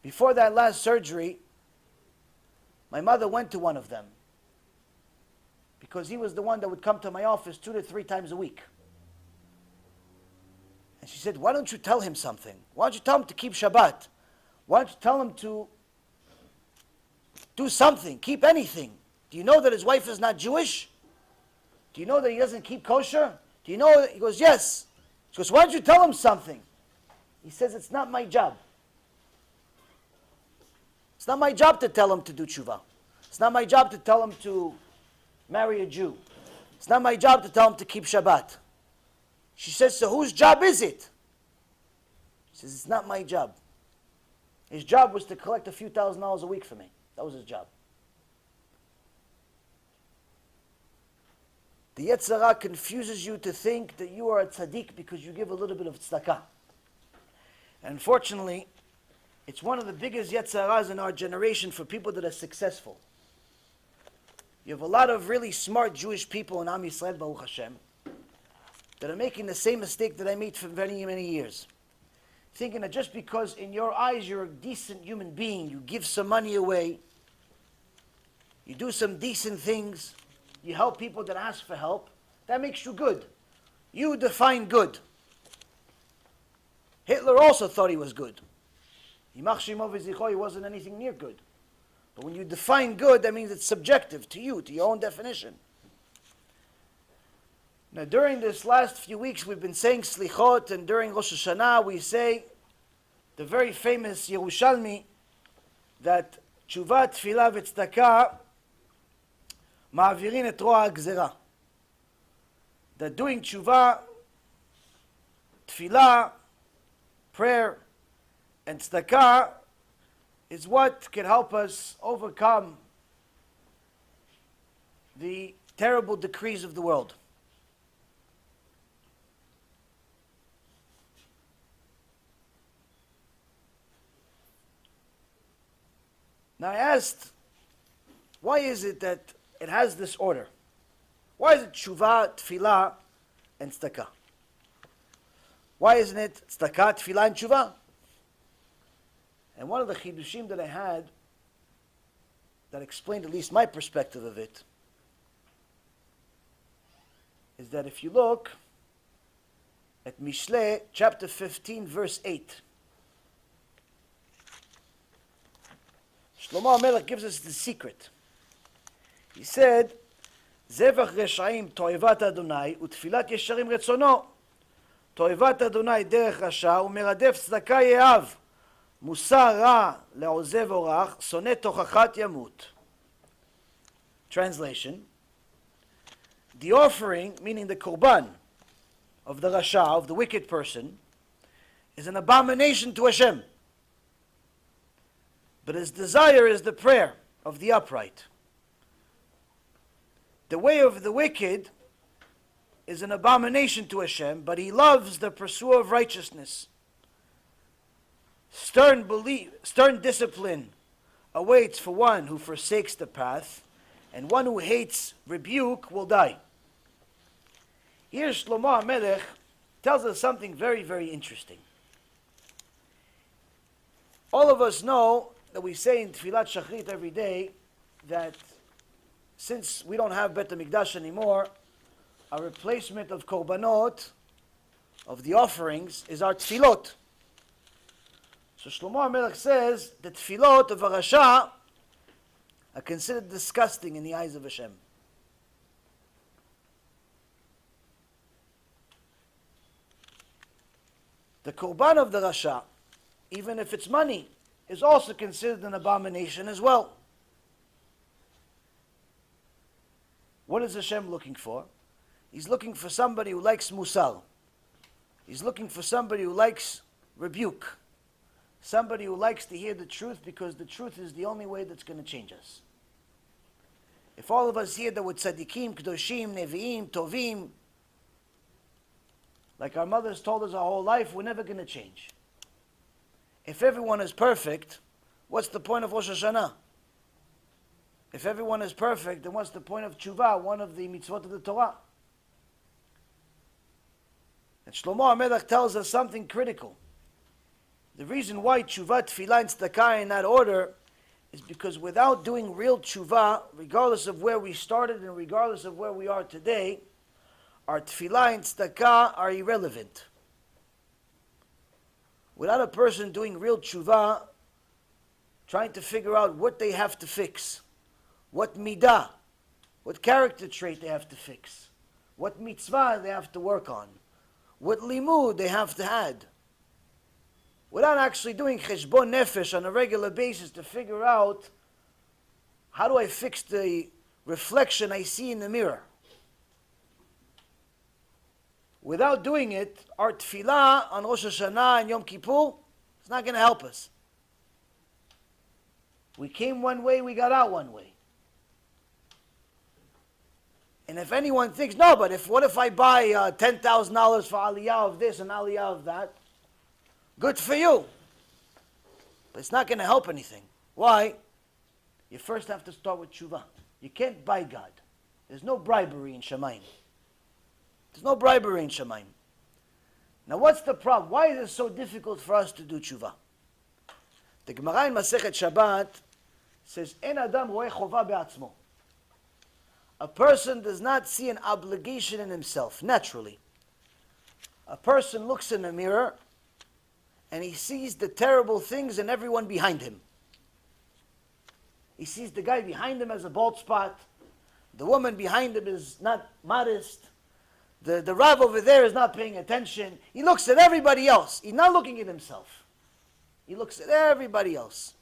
Before that last surgery, my mother went to one of them because he was the one that would come to my office 2 to 3 times a week. And she said, why don't you tell him something? Why don't you tell him to keep Shabbat? Why don't you tell him to do something, keep anything? Do you know that his wife is not Jewish? Do you know that he doesn't keep kosher? Do you know? He goes, yes. She goes, why don't you tell him something? He says, it's not my job. It's not my job to tell him to do teshuvah. It's not my job to tell him to marry a Jew. It's not my job to tell him to keep Shabbat. She says, so whose job is it? He says, it's not my job. His job was to collect a few $1,000s a week for me. That was his job. The Yetzer Hara confuses you to think that you are a tzaddik because you give a little bit of tzedakah. And unfortunately, it's one of the biggest Yetzer Haras in our generation for people that are successful. You have a lot of really smart Jewish people in Am Yisrael, Baruch Hashem, that are making the same mistake that I made for many, many years. Thinking that just because in your eyes you're a decent human being, you give some money away, you do some decent things, you help people that ask for help, that makes you good. You define good. Hitler also thought he was good. He wasn't anything near good. But when you define good, that means it's subjective to you, to your own definition. Now, during this last few weeks, we've been saying Slichot, and during Rosh Hashanah, we say the very famous Yerushalmi that teshuvah, tefillah, v'tzedakah ma'avirin et ro'a ha'gzera. That doing teshuvah, tefillah, prayer, and tzedakah is what can help us overcome the terrible decrees of the world. Now I asked, why is it that it has this order? Why is it teshuvah, tefillah, and tzedakah? Why isn't it tzedakah, tefillah, and teshuvah? And one of the chidushim that I had that explained at least my perspective of it is that if you look at Mishle, chapter 15, verse 8, Shlomo Amalek gives us the secret. He said, Zevach reshaim toivat Adonai utfilat yesharim retzono. Toivat Adonai derech rasha umeradef tzedakah ye'av. Musar ra le'ozev orach sonet tochachat yamut. Translation: the offering, meaning the korban of the rasha, of the wicked person, is an abomination to Hashem. But his desire is the prayer of the upright. The way of the wicked is an abomination to Hashem, but he loves the pursuit of righteousness. Stern discipline awaits for one who forsakes the path, and one who hates rebuke will die. Here Shlomo HaMelech tells us something very, very interesting. All of us know that we say in Tfilat Shachrit every day that since we don't have Bet HaMikdash anymore, our replacement of korbanot, of the offerings, is our tfilot. So Shlomo HaMelech says the tfilot of a rasha are considered disgusting in the eyes of Hashem. The korban of the rasha, even if it's money, is also considered an abomination as well. What is Hashem looking for? He's looking for somebody who likes musar, He's looking for somebody who likes rebuke. Somebody who likes to hear the truth, because the truth is the only way that's going to change us. If all of us here that were tzaddikim, kedoshim, nevi'im, tovim, like our mothers told us our whole life, we're never going to change. If everyone is perfect, what's the point of Rosh Hashanah? If everyone is perfect, then what's the point of teshuvah, one of the mitzvot of the Torah? And Shlomo HaMelech tells us something critical. The reason why teshuvah, tefillah, and tzedakah are in that order is because without doing real teshuvah, regardless of where we started and regardless of where we are today, our tefillah and tzedakah are irrelevant. Without a person doing real teshuvah, trying to figure out what they have to fix, what midah, what character trait they have to fix, what mitzvah they have to work on, what limud they have to add, without actually doing cheshbon nefesh on a regular basis to figure out, how do I fix the reflection I see in the mirror? Without doing it, our tefillah on Rosh Hashanah and Yom Kippur is not going to help us. We came one way, we got out one way. And if anyone thinks, no, but what if I buy $10,000 for aliyah of this and aliyah of that? Good for you. But it's not going to help anything. Why? You first have to start with teshuvah. You can't buy God. There's no bribery in Shamayim. There's no bribery in Shamayim. Now what's the problem? Why is it so difficult for us to do teshuvah? The Gemara in Masechet Shabbat says, En adam roeh chova be'atzmo. A person does not see an obligation in himself, naturally. A person looks in the mirror and he sees the terrible things in everyone behind him. He sees the guy behind him has a bald spot. The woman behind him is not modest. The Rav over there is not paying attention. He looks at everybody else. He's not looking at himself. He looks at everybody else.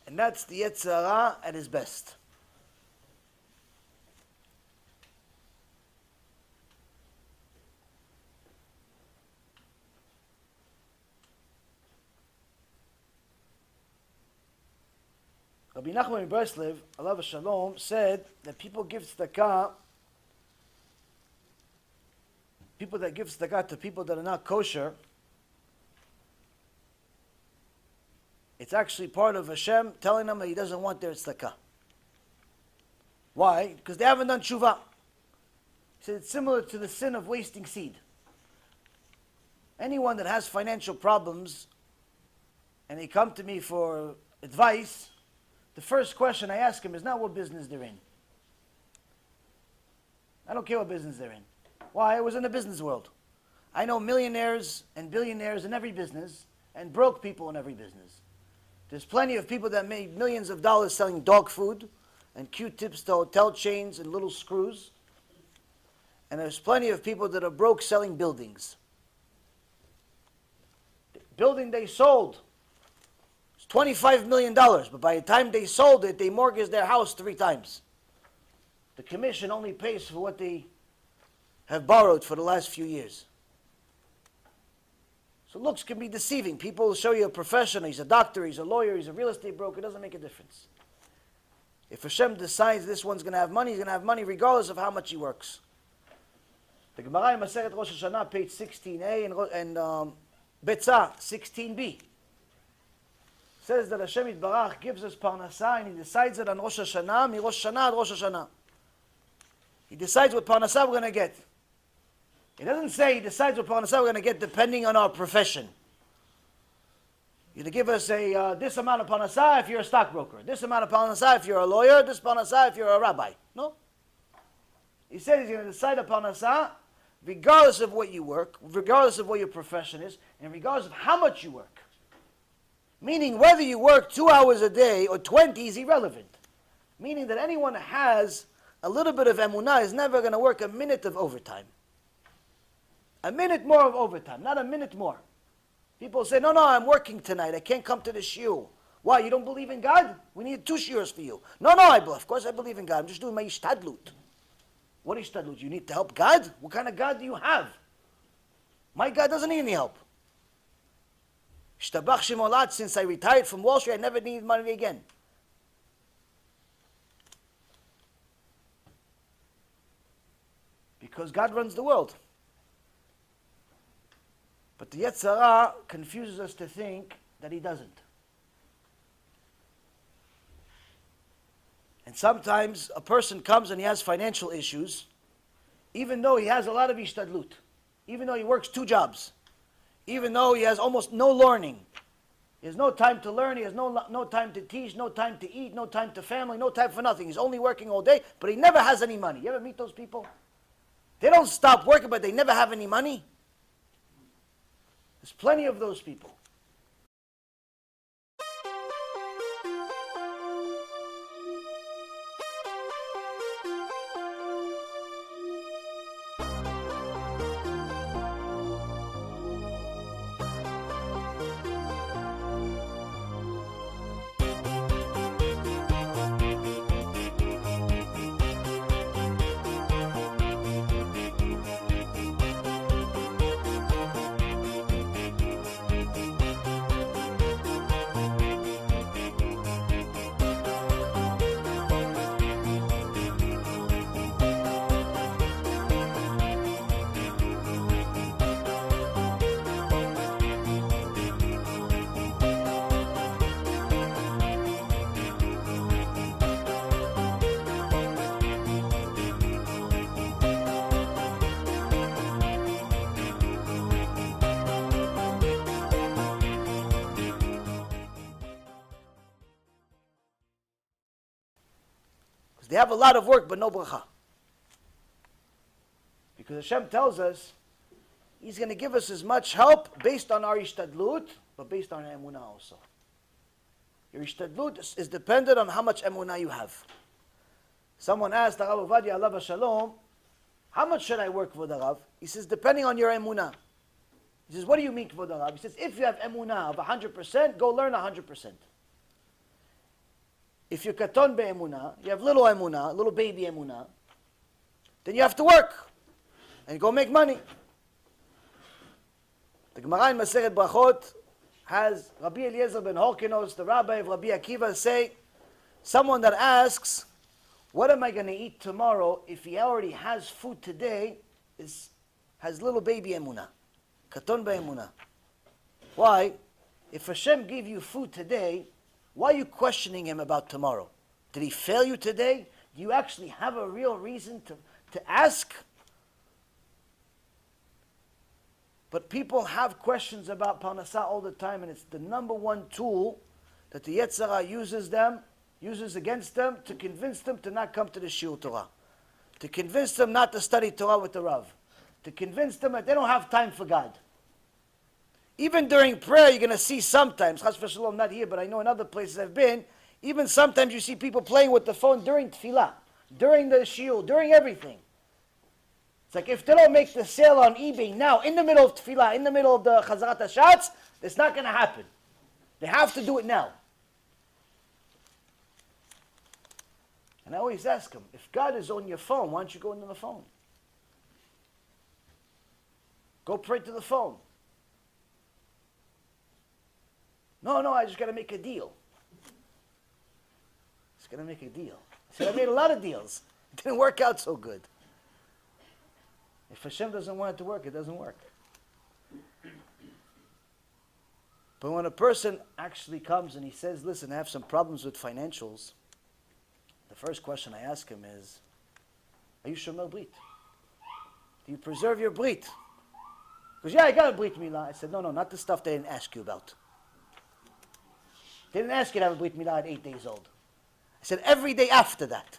And that's the Yetzer Hara at his best. Rabbi Nachman in Breslev, alav shalom, said that people give tzedakah, people that give tzedakah to people that are not kosher, it's actually part of HaShem telling them that He doesn't want their tzedakah. Why? Because they haven't done teshuvah. He said it's similar to the sin of wasting seed. Anyone that has financial problems and they come to me for advice, the first question I ask him is not what business they're in. I don't care what business they're in. Why? I was in the business world. I know millionaires and billionaires in every business and broke people in every business. There's plenty of people that made millions of dollars selling dog food and Q-tips to hotel chains and little screws. And there's plenty of people that are broke selling buildings. The building they sold, it's $25 million, but by the time they sold it, they mortgaged their house 3 times. The commission only pays for what they have borrowed for the last few years. So looks can be deceiving. People will show you a professional, he's a doctor, he's a lawyer, he's a real estate broker, it doesn't make a difference. If Hashem decides this one's going to have money, he's going to have money regardless of how much he works. The Gemara in Masechet Rosh Hashanah, page 16a, and Betzah, 16b, says that Hashem Yitbarach gives us Parnassah, and He decides it on Rosh Hashanah, mi Rosh Hashanah ad Rosh Hashanah. He decides what Parnassah we're going to get. It doesn't say He decides what Parnassah we're going to get depending on our profession. You're going to give us this amount of Parnassah if you're a stockbroker, this amount of Parnassah if you're a lawyer, this Parnassah if you're a rabbi. No. He said He's going to decide a Parnassah regardless of what you work, regardless of what your profession is, and regardless of how much you work. Meaning whether you work 2 hours a day or 20 is irrelevant. Meaning that anyone who has a little bit of emunah is never going to work a minute of overtime. A minute more of overtime, not a minute more. People say, no, I'm working tonight. I can't come to the shiur. Why, you don't believe in God? We need 2 shiurs for you. No, of course I believe in God. I'm just doing my ishtadlut. What ishtadlut? You need to help God? What kind of God do you have? My God doesn't need any help. Shtabach Shemolat, since I retired from Wall Street, I never needed money again. Because God runs the world. But the Yetzer Hara confuses us to think that he doesn't. And sometimes a person comes and he has financial issues, even though he has a lot of ishtadlut, even though he works 2 jobs, even though he has almost no learning. He has no time to learn, he has no time to teach, no time to eat, no time to family, no time for nothing. He's only working all day, but he never has any money. You ever meet those people? They don't stop working, but they never have any money. There's plenty of those people. They have a lot of work, but no bracha. Because Hashem tells us He's going to give us as much help based on our ishtadlut, but based on our emunah also. Your ishtadlut is dependent on how much emunah you have. Someone asked the Rav Ovadia alav shalom, how much should I work for the Rav? He says, depending on your emunah. He says, what do you mean for the Rav? He says, if you have emunah of 100%, go learn 100%. If you're katon be'emunah, you have little emunah, little baby emunah, then you have to work and go make money. The Gemara in Masechet Brachot has Rabbi Eliezer ben Horkinos, the rabbi of Rabbi Akiva, say, someone that asks, what am I going to eat tomorrow if he already has food today, has little baby emunah, katon be'emunah. Why? If Hashem gave you food today, why are you questioning him about tomorrow? Did he fail you today? Do you actually have a real reason to ask? But people have questions about parnasah all the time, and it's the number one tool that the Yetzer Hara uses against them to convince them to not come to the shiur Torah, to convince them not to study Torah with the Rav, to convince them that they don't have time for God. Even during prayer, you're going to see sometimes, chas v'shalom, not here, but I know in other places I've been, even sometimes you see people playing with the phone during tefillah, during the shiur, during everything. It's like if they don't make the sale on eBay now, in the middle of tefillah, in the middle of the chazarat hashatz, it's not going to happen. They have to do it now. And I always ask them, if God is on your phone, why don't you go into the phone? Go pray to the phone. No, I just got to make a deal. Just got to make a deal. I said, I made a lot of deals. It didn't work out so good. If Hashem doesn't want it to work, it doesn't work. But when a person actually comes and he says, listen, I have some problems with financials, the first question I ask him is, are you shomer brit? Do you preserve your brit? He goes, yeah, I got a brit milah. I said, no, not the stuff they didn't ask you about. They didn't ask you to have a brit milah at 8 days old. I said, every day after that.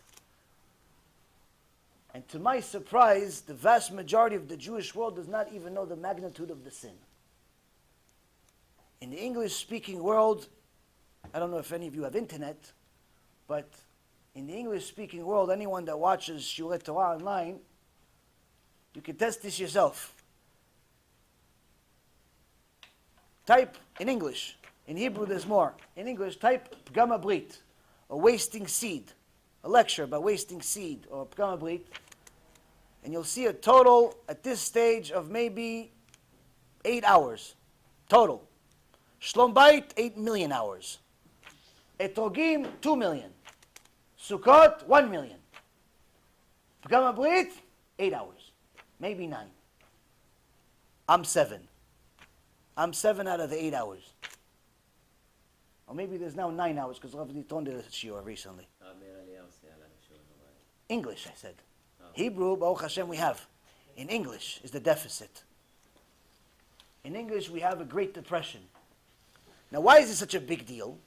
And to my surprise, the vast majority of the Jewish world does not even know the magnitude of the sin. In the English-speaking world, I don't know if any of you have internet, but in the English-speaking world, anyone that watches shiur Torah online, you can test this yourself. Type in English. In Hebrew, there's more. In English, type Pgama Brit, or wasting seed. A lecture about wasting seed, or Pgama Brit. and you'll see a total at this stage of maybe 8 hours. Total. Shlom Bayit, 8 million hours. Etrogim, 2 million. Sukkot, 1 million. Pagam Brit, 8 hours. Maybe 9. I'm 7. I'm 7 out of the 8 hours. Or maybe there's now 9 hours because Rabbi Yaron did a shiur recently. English, I said. Hebrew, Baruch Hashem, we have. In English is the deficit. In English, we have a Great Depression. Now, why is this such a big deal?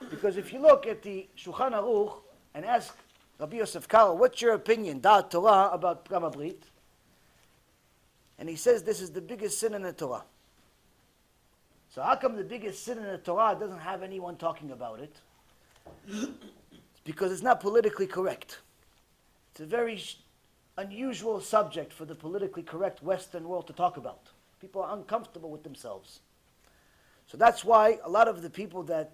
Because if you look at the Shulchan Aruch and ask Rabbi Yosef Karo, what's your opinion, Da'at Torah, about Pagam Brit? And he says this is the biggest sin in the Torah. So how come the biggest sin in the Torah doesn't have anyone talking about it? It's because it's not politically correct. It's a very unusual subject for the politically correct Western world to talk about. People are uncomfortable with themselves. So that's why a lot of the people that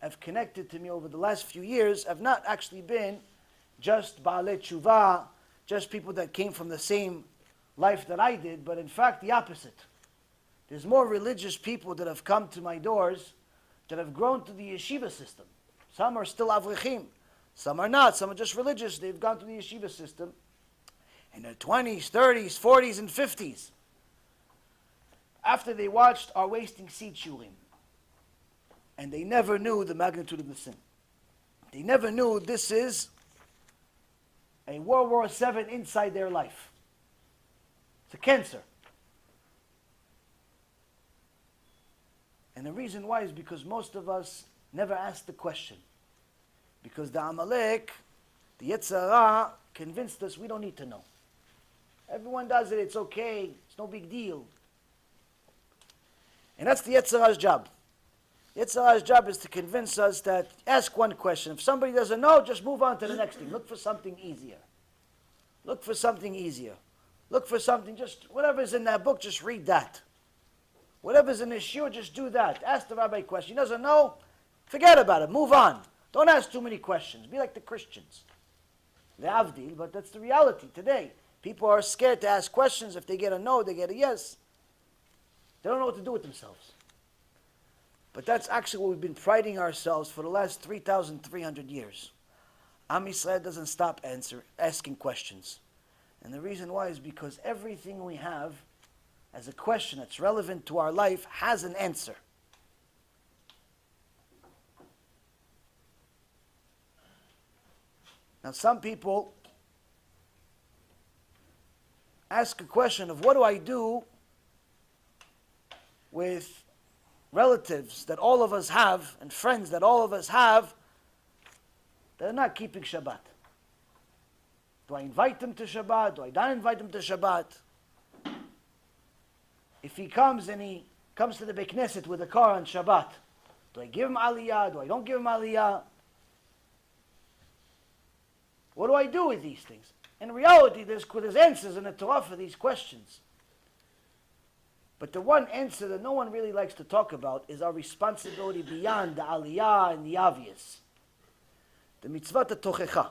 have connected to me over the last few years have not actually been just Baalei Teshuvah, just people that came from the same life that I did, but in fact the opposite. There's more religious people that have come to my doors that have grown to the yeshiva system. Some are still avrechim, some are not, some are just religious. They've gone to the yeshiva system in their 20s, 30s, 40s, and 50s. After they watched our wasting seed shurim, and they never knew the magnitude of the sin. They never knew this is a World War VII inside their life. It's a cancer. And the reason why is because most of us never asked the question. Because the Amalek, the Ezra, convinced us we don't need to know. Everyone does it, it's okay, it's no big deal. And that's the Ezra's job. The Ezra's job is to convince us that, ask one question. If somebody doesn't know, just move on to the next thing. Look for something easier. Look for something easier. Look for something, just whatever's in that book, just read that. Whatever's in the shiur, just do that. Ask the rabbi a question. He doesn't know, forget about it. Move on. Don't ask too many questions. Be like the Christians. They're avdil, but that's the reality today. People are scared to ask questions. If they get a no, they get a yes. They don't know what to do with themselves. But that's actually what we've been priding ourselves for the last 3,300 years. Am Yisrael doesn't stop asking questions. And the reason why is because everything we have as a question that's relevant to our life has an answer. Now some people ask a question of what do I do with relatives that all of us have and friends that all of us have that are not keeping Shabbat. Do I invite them to Shabbat? Do I not invite them to Shabbat? If he comes and he comes to the Beit Knesset with a car on Shabbat, do I give him aliyah? Do I don't give him aliyah? What do I do with these things? In reality, there's answers in the Torah for these questions. But the one answer that no one really likes to talk about is our responsibility beyond the aliyah and the obvious. The mitzvah tochecha,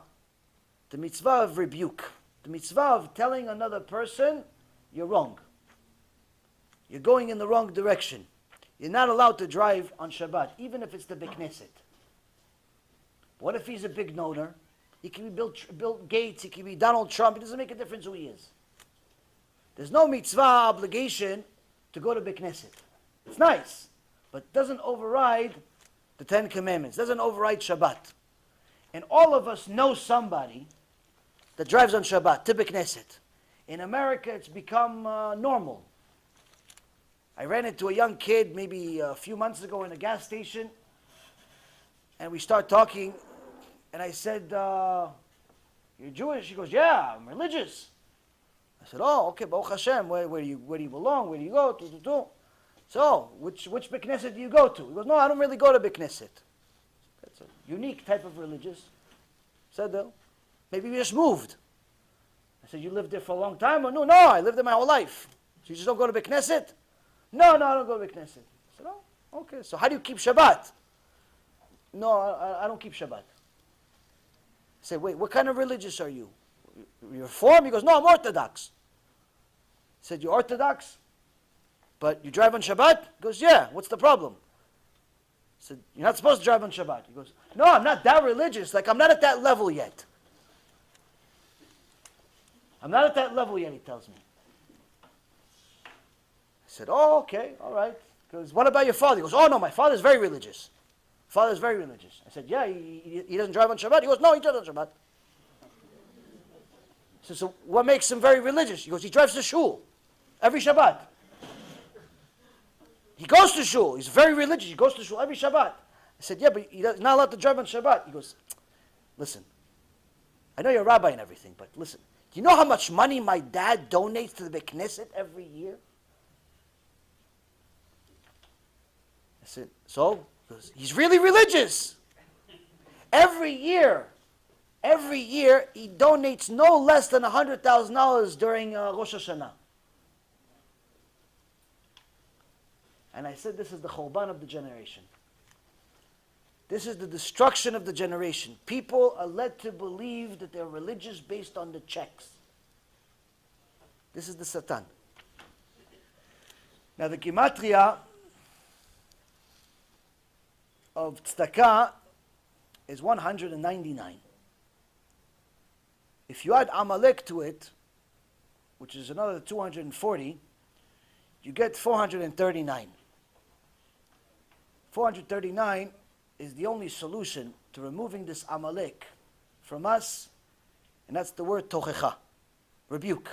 the mitzvah of rebuke, the mitzvah of telling another person, you're wrong. You're going in the wrong direction. You're not allowed to drive on Shabbat, even if it's the Beit Knesset. What if he's a big donor? He can be Bill Gates, he can be Donald Trump. It doesn't make a difference who he is. There's no mitzvah obligation to go to Beit Knesset. It's nice, but it doesn't override the Ten Commandments. It doesn't override Shabbat. And all of us know somebody that drives on Shabbat to Beit Knesset. In America, it's become normal. I ran into a young kid maybe a few months ago in a gas station, and we start talking, and I said, you're Jewish? He goes, yeah, I'm religious. I said, oh, okay, Baruch Hashem, where do you belong? Where do you go? So, which Beit Knesset do you go to? He goes, no, I don't really go to Beit Knesset. That's a unique type of religious. I said, maybe you just moved. I said, you lived there for a long time? Or no, I lived there my whole life. So you just don't go to Beit Knesset? No, I don't go to Beit Knesset. I said, oh, okay. So how do you keep Shabbat? No, I don't keep Shabbat. I said, wait, what kind of religious are you? you Reform? He goes, no, I'm Orthodox. I said, you're Orthodox? But you drive on Shabbat? He goes, yeah, what's the problem? I said, you're not supposed to drive on Shabbat. He goes, no, I'm not that religious. Like, I'm not at that level yet. I'm not at that level yet, he tells me. I said, oh, okay, all right. He goes, what about your father? He goes, oh, no, my father's very religious. Father's very religious. I said, yeah, he doesn't drive on Shabbat? He goes, no, he drives on Shabbat. I said, so what makes him very religious? He goes, he drives to shul every Shabbat. He goes to shul. He's very religious. He goes to shul every Shabbat. I said, yeah, but he's not allowed to drive on Shabbat. He goes, listen, I know you're a rabbi and everything, but listen, do you know how much money my dad donates to the Knesset every year? I said, so? He goes, he's really religious. Every year, he donates no less than $100,000 during Rosh Hashanah. And I said, this is the churban of the generation. This is the destruction of the generation. People are led to believe that they're religious based on the checks. This is the Satan. Now the gematria of tzedakah is 199. If you add Amalek to it, which is another 240, you get 439. 439 is the only solution to removing this Amalek from us, and that's the word tochecha, rebuke.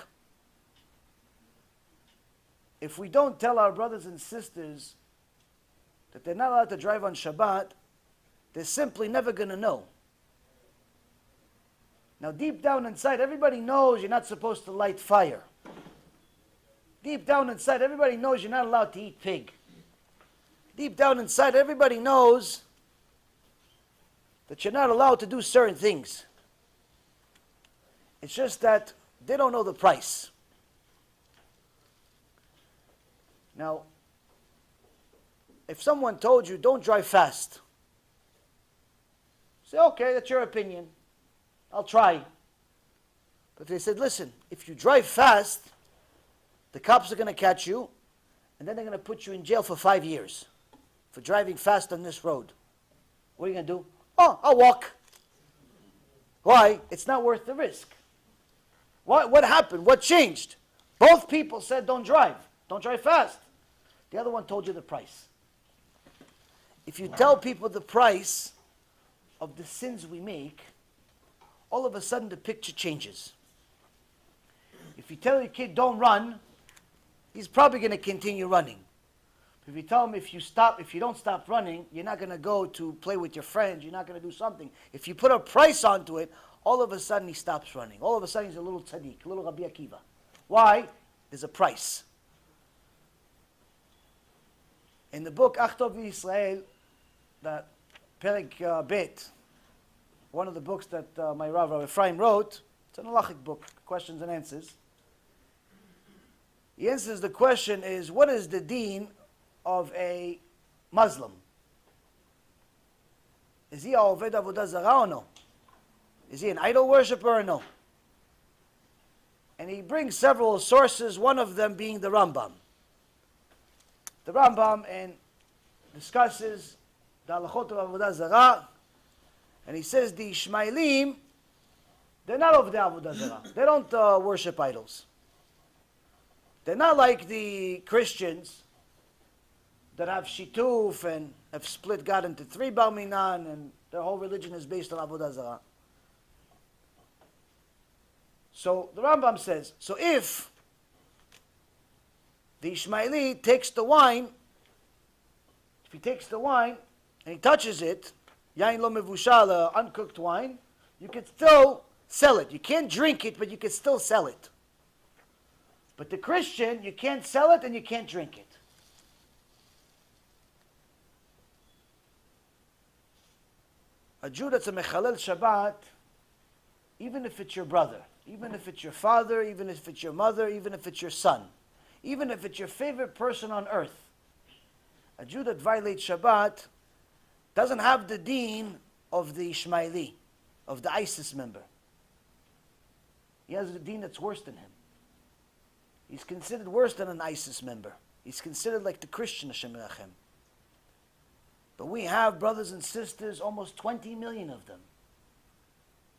If we don't tell our brothers and sisters that they're not allowed to drive on Shabbat, they're simply never going to know. Now deep down inside, everybody knows you're not supposed to light fire. Deep down inside, everybody knows you're not allowed to eat pig. Deep down inside, everybody knows that you're not allowed to do certain things. It's just that they don't know the price. Now, if someone told you, don't drive fast, say, okay, that's your opinion. I'll try. But if they said, listen, if you drive fast, the cops are going to catch you, and then they're going to put you in jail for 5 years for driving fast on this road. What are you going to do? Oh, I'll walk. Why? It's not worth the risk. What happened? What changed? Both people said, don't drive. Don't drive fast. The other one told you the price. If you tell people the price of the sins we make, all of a sudden the picture changes. If you tell your kid, don't run, he's probably going to continue running. If you tell him, if you don't stop running, you're not going to go to play with your friends, you're not going to do something. If you put a price onto it, all of a sudden he stops running. All of a sudden he's a little tzaddik, a little Rabbi Akiva. Why? There's a price. In the book Achtov Yisrael, that Perek Bet, one of the books that my Rav Ephraim wrote, it's an halachic book, questions and answers. He answers the question is, what is the deen of a Muslim? Is he a Oved Avodah Zarah or no? Is he an idol worshiper or no? And he brings several sources, one of them being the Rambam. The Rambam discusses the halachot of Avodah Zarah, and he says the Ishmaelim, they're not of the Avodah Zarah. They don't worship idols. They're not like the Christians that have shituf and have split God into 3 Bar Minan, and their whole religion is based on Avodah Zarah. So the Rambam says, so if the Ishmaeli takes the wine, if he takes the wine and he touches it, yain lo mevushal, uncooked wine, you can still sell it. You can't drink it, but you can still sell it. But the Christian, you can't sell it and you can't drink it. A Jew that's a mechalel Shabbat, even if it's your brother, even if it's your father, even if it's your mother, even if it's your son, even if it's your favorite person on earth, a Jew that violates Shabbat doesn't have the deen of the Ishmaeli, of the ISIS member. he has a deen that's worse than him. He's considered worse than an ISIS member. He's considered like the Christian Hashem Rachem. But we have brothers and sisters, almost 20 million of them.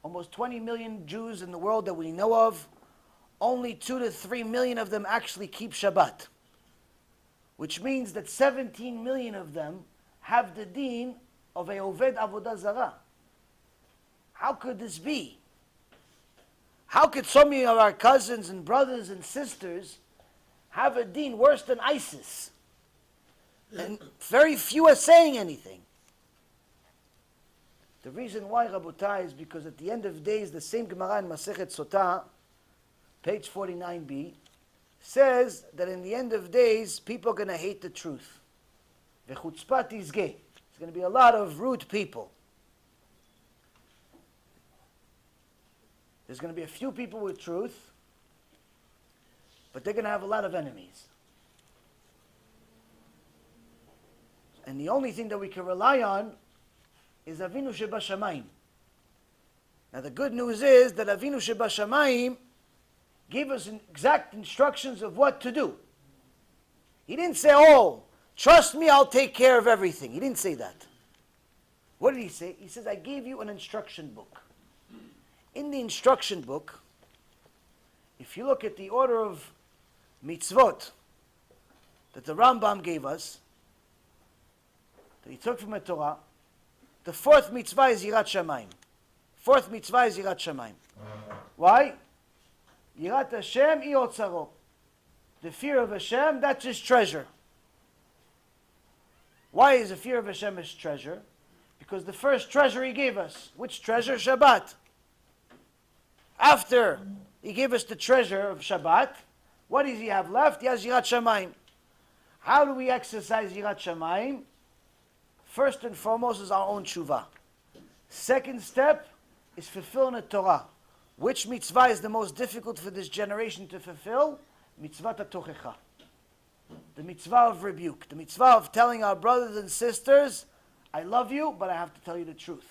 Almost 20 million Jews in the world that we know of. Only 2 to 3 million of them actually keep Shabbat. Which means that 17 million of them have the deen of a Oved Avodah Zarah. How could this be? How could so many of our cousins and brothers and sisters have a deen worse than ISIS? And very few are saying anything. The reason why, Rabotai, is because at the end of days, the same Gemara in Masechet Sotah, page 49b, says that in the end of days, people are going to hate the truth. V'chutzpat izgeh. There's going to be a lot of rude people. There's going to be a few people with truth, but they're going to have a lot of enemies. And the only thing that we can rely on is Avinu Shebashamayim. Now the good news is that Avinu Shebashamayim gave us exact instructions of what to do. He didn't say, oh, trust me, I'll take care of everything. He didn't say that. What did he say? He says, I gave you an instruction book. In the instruction book, if you look at the order of mitzvot that the Rambam gave us, that he took from the Torah, the fourth mitzvah is Yirat Shamayim. Fourth mitzvah is Yirat Shamayim. Why? Yirat Hashem I Otzaro. The fear of Hashem, that's his treasure. Why is the fear of Hashem his treasure? Because the first treasure he gave us. Which treasure? Shabbat. After he gave us the treasure of Shabbat, what does he have left? He has Yirat Shamayim. How do we exercise Yirat Shamayim? First and foremost is our own teshuvah. Second step is fulfilling the Torah. Which mitzvah is the most difficult for this generation to fulfill? Mitzvah tochecha. The mitzvah of rebuke. The mitzvah of telling our brothers and sisters, I love you, but I have to tell you the truth.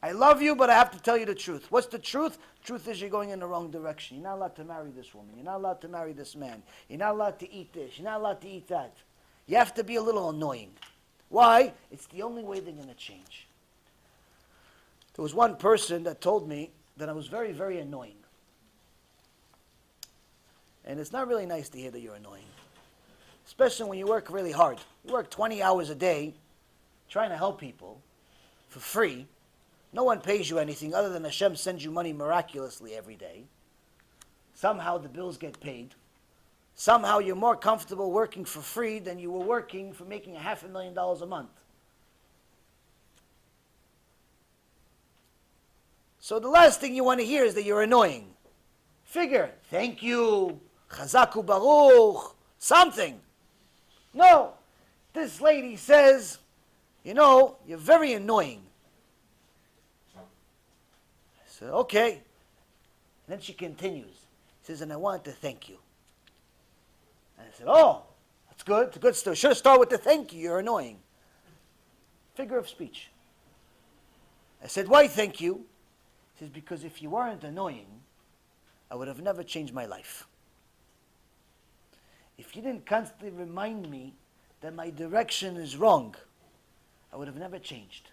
I love you, but I have to tell you the truth. What's the truth? Truth is you're going in the wrong direction. You're not allowed to marry this woman. You're not allowed to marry this man. You're not allowed to eat this. You're not allowed to eat that. You have to be a little annoying. Why? It's the only way they're going to change. There was one person that told me that I was very, very annoying. And it's not really nice to hear that you're annoying. Especially when you work really hard. You work 20 hours a day trying to help people for free. No one pays you anything other than Hashem sends you money miraculously every day. Somehow the bills get paid. Somehow you're more comfortable working for free than you were working for making $500,000 a month. So the last thing you want to hear is that you're annoying. Figure, thank you, Chazaku Baruch, something. No, this lady says, you know, you're very annoying. I said, okay. And then she continues. She says, and I wanted to thank you. And I said, oh, that's good. It's a good story. Should have started with the thank you. You're annoying. Figure of speech. I said, why thank you? He says, because if you weren't annoying, I would have never changed my life. If you didn't constantly remind me that my direction is wrong, I would have never changed.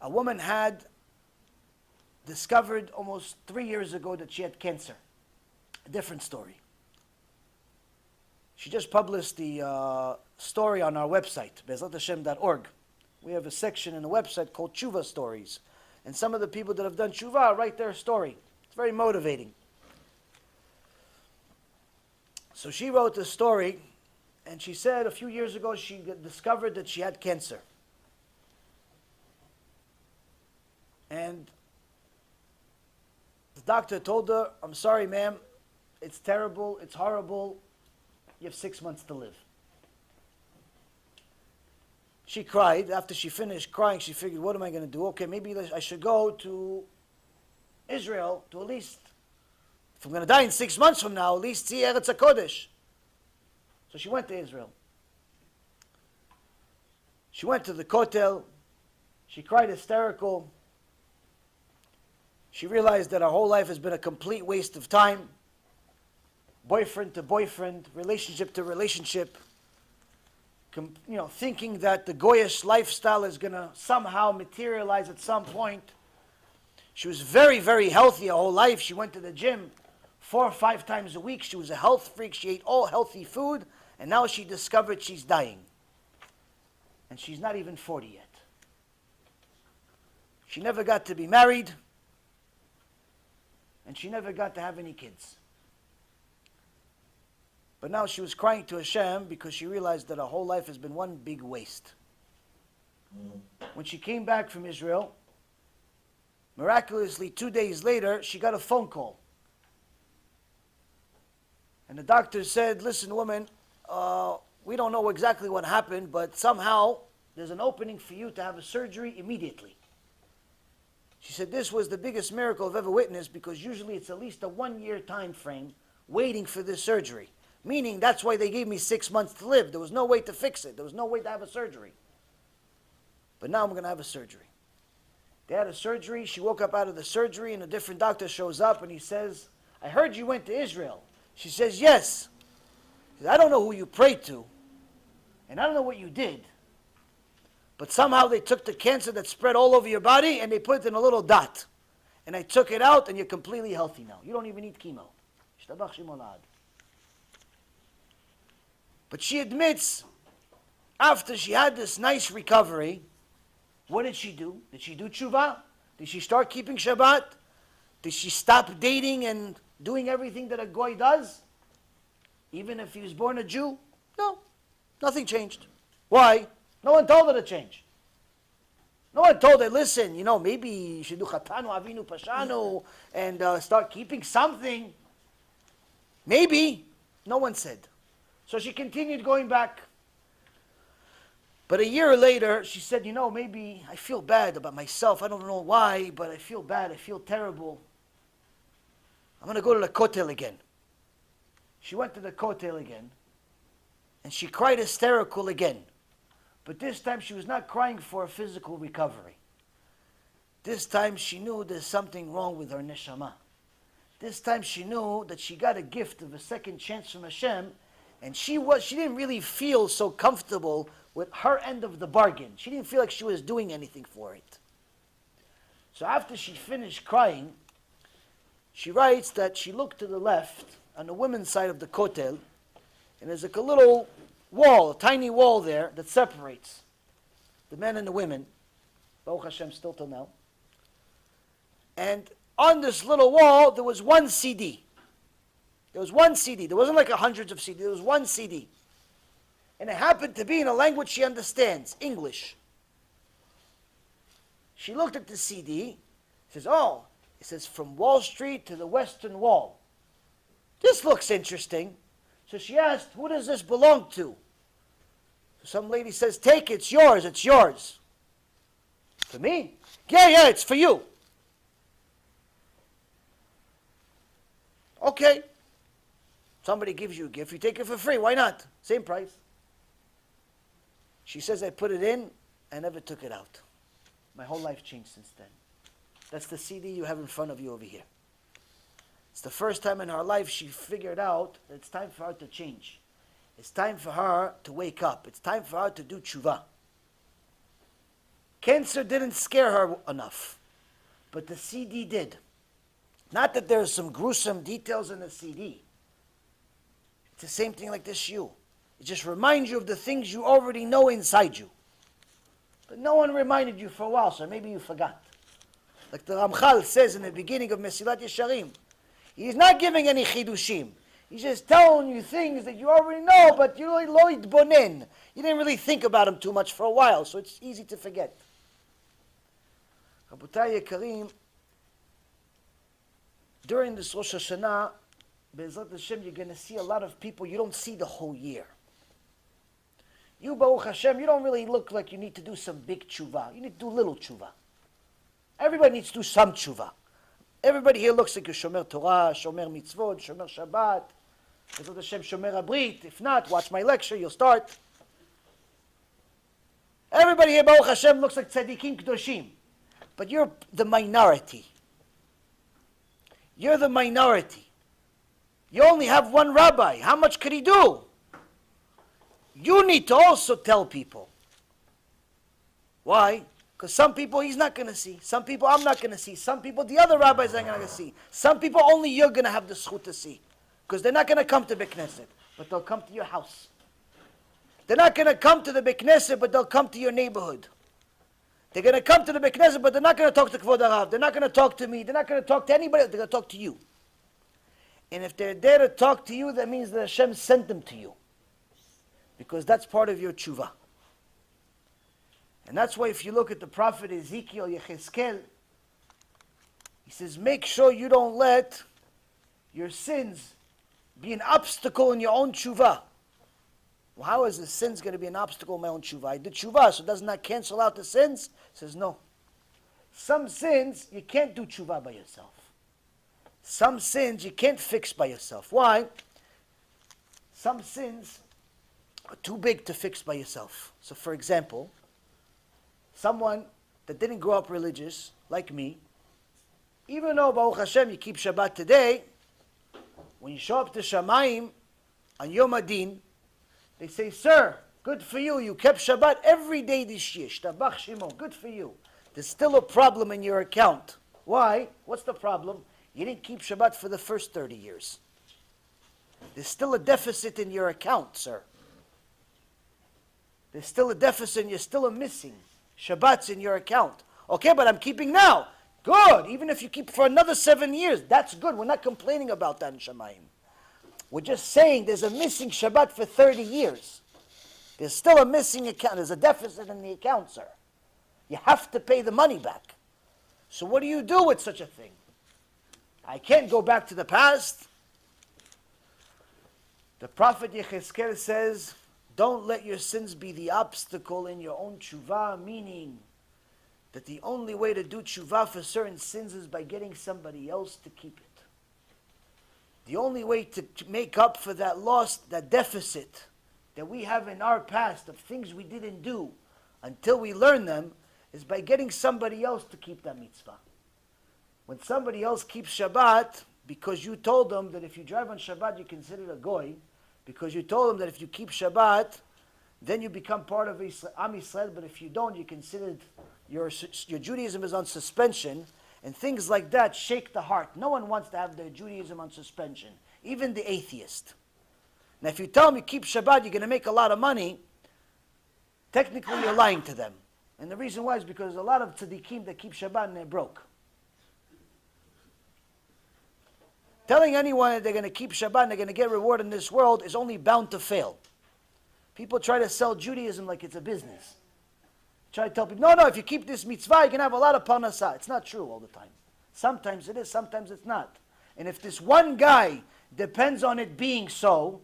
A woman had discovered almost 3 years ago that she had cancer. A different story. She just published the story on our website, bezrathashem.org. We have a section in the website called teshuvah stories. And some of the people that have done teshuvah write their story. It's very motivating. So she wrote this story, and she said a few years ago she discovered that she had cancer. And the doctor told her, I'm sorry, ma'am, it's terrible, it's horrible, you have 6 months to live. She cried. After she finished crying, she figured, what am I going to do? Okay, maybe I should go to Israel to at least, if I'm going to die in 6 months from now, at least see Eretz HaKodesh. So she went to Israel. She went to the Kotel. She cried hysterical. She realized that her whole life has been a complete waste of time. Boyfriend to boyfriend, relationship to relationship. Thinking that the Goyish lifestyle is going to somehow materialize at some point. She was very, very healthy her whole life. She went to the gym 4 or 5 times a week. She was a health freak. She ate all healthy food. And now she discovered she's dying. And she's not even 40 yet. She never got to be married. And she never got to have any kids. But now she was crying to HaShem because she realized that her whole life has been one big waste. When she came back from Israel, miraculously 2 days later, she got a phone call. And the doctor said, listen, woman, we don't know exactly what happened, but somehow there's an opening for you to have a surgery immediately. She said, this was the biggest miracle I've ever witnessed, because usually it's at least a 1-year time frame waiting for this surgery. Meaning that's why they gave me 6 months to live. There was no way to fix it. There was no way to have a surgery. But now I'm going to have a surgery. They had a surgery. She woke up out of the surgery and a different doctor shows up and he says, I heard you went to Israel. She says, yes. He says, I don't know who you prayed to and I don't know what you did. But somehow they took the cancer that spread all over your body and they put it in a little dot. And I took it out and you're completely healthy now. You don't even need chemo. But she admits, after she had this nice recovery, what did she do? Did she do teshuvah? Did she start keeping Shabbat? Did she stop dating and doing everything that a goy does? Even if he was born a Jew? No, nothing changed. Why? No one told her to change. No one told her, listen, maybe you should do chatanu, avinu, pashanu, and start keeping something. Maybe. No one said. So she continued going back. But a year later, she said, maybe I feel bad about myself. I don't know why, but I feel bad. I feel terrible. I'm going to go to the Kotel again. She went to the Kotel again. And she cried hysterical again. But this time she was not crying for a physical recovery. This time she knew there's something wrong with her neshama. This time she knew that she got a gift of a second chance from HaShem. And she didn't really feel so comfortable with her end of the bargain. She didn't feel like she was doing anything for it. So after she finished crying, she writes that she looked to the left on the women's side of the kotel, and there's like a little wall, a tiny wall there that separates the men and the women. Baruch Hashem, still till now. And on this little wall, there was one CD. There was one CD. There wasn't like hundreds of CDs. There was one CD. And it happened to be in a language she understands, English. She looked at the CD, says, it says from Wall Street to the Western Wall. This looks interesting. So she asked, who does this belong to? So some lady says, take it, it's yours, it's yours. For me? Yeah, it's for you. Okay. Somebody gives you a gift, you take it for free, why not? Same price. She says, I put it in, I never took it out. My whole life changed since then. That's the CD you have in front of you over here. It's the first time in her life she figured out that it's time for her to change. It's time for her to wake up. It's time for her to do teshuvah. Cancer didn't scare her enough, but the CD did. Not that there's some gruesome details in the CD. It's the same thing like this shiur. It just reminds you of the things you already know inside you. But no one reminded you for a while, so maybe you forgot. Like the Ramchal says in the beginning of Mesilat Yesharim, he's not giving any chidushim. He's just telling you things that you already know, but you lo yitbonen. You didn't really think about them too much for a while, so it's easy to forget. Rabotai Yekarim, during this Rosh Hashanah, Be'ezrat Hashem, you're going to see a lot of people you don't see the whole year. You, Baruch Hashem, you don't really look like you need to do some big teshuvah. You need to do little teshuvah. Everybody needs to do some teshuvah. Everybody here looks like a shomer Torah, shomer mitzvot, shomer Shabbat. Be'ezrat Hashem, shomer abrit. If not, watch my lecture, you'll start. Everybody here, Baruch Hashem, looks like tzaddikim kedoshim. But you're the minority. You're the minority. You only have one rabbi. How much could he do? You need to also tell people. Why? Because some people he's not going to see. Some people I'm not going to see. Some people the other rabbis aren't going to see. Some people only you're going to have the zchut to see. Because they're not going to come to Beit Knesset, but they'll come to your house. They're not going to come to the Beit Knesset, but they'll come to your neighborhood. They're going to come to the Beit Knesset, but they're not going to talk to Kvod Harav. They're not going to talk to me. They're not going to talk to anybody. They're going to talk to you. And if they're there to talk to you, that means that Hashem sent them to you. Because that's part of your teshuvah. And that's why if you look at the prophet Ezekiel, Yechezkel, he says, make sure you don't let your sins be an obstacle in your own teshuvah. Well, how is the sins going to be an obstacle in my own teshuvah? I did teshuvah, so doesn't that cancel out the sins? He says, no. Some sins, you can't do teshuvah by yourself. Some sins you can't fix by yourself. Why? Some sins are too big to fix by yourself. So for example, someone that didn't grow up religious, like me, even though, Baruch Hashem, you keep Shabbat today, when you show up to Shamayim on Yom Adin, they say, sir, good for you. You kept Shabbat every day this year. Shtabach Shimo, good for you. There's still a problem in your account. Why? What's the problem? You didn't keep Shabbat for the first 30 years. There's still a deficit in your account, sir. There's still a deficit and you're still missing Shabbats in your account. Okay, but I'm keeping now. Good. Even if you keep for another 7 years, that's good. We're not complaining about that in Shamayim. We're just saying there's a missing Shabbat for 30 years. There's still a missing account. There's a deficit in the account, sir. You have to pay the money back. So what do you do with such a thing? I can't go back to the past. The prophet Yechezkel says, don't let your sins be the obstacle in your own teshuvah, meaning that the only way to do teshuvah for certain sins is by getting somebody else to keep it. The only way to make up for that loss, that deficit that we have in our past of things we didn't do until we learn them, is by getting somebody else to keep that mitzvah. When somebody else keeps Shabbat, because you told them that if you drive on Shabbat, you're considered a goy, because you told them that if you keep Shabbat, then you become part of Am Yisrael, but if you don't, you're considered, your Judaism is on suspension, and things like that shake the heart. No one wants to have their Judaism on suspension, even the atheist. Now, if you tell them you keep Shabbat, you're going to make a lot of money, technically you're lying to them. And the reason why is because a lot of tzaddikim that keep Shabbat and they're broke. Telling anyone that they're going to keep Shabbat and they're going to get reward in this world is only bound to fail. People try to sell Judaism like it's a business. Try to tell people, no, if you keep this mitzvah, you can have a lot of parnassah. It's not true all the time. Sometimes it is, sometimes it's not. And if this one guy depends on it being so,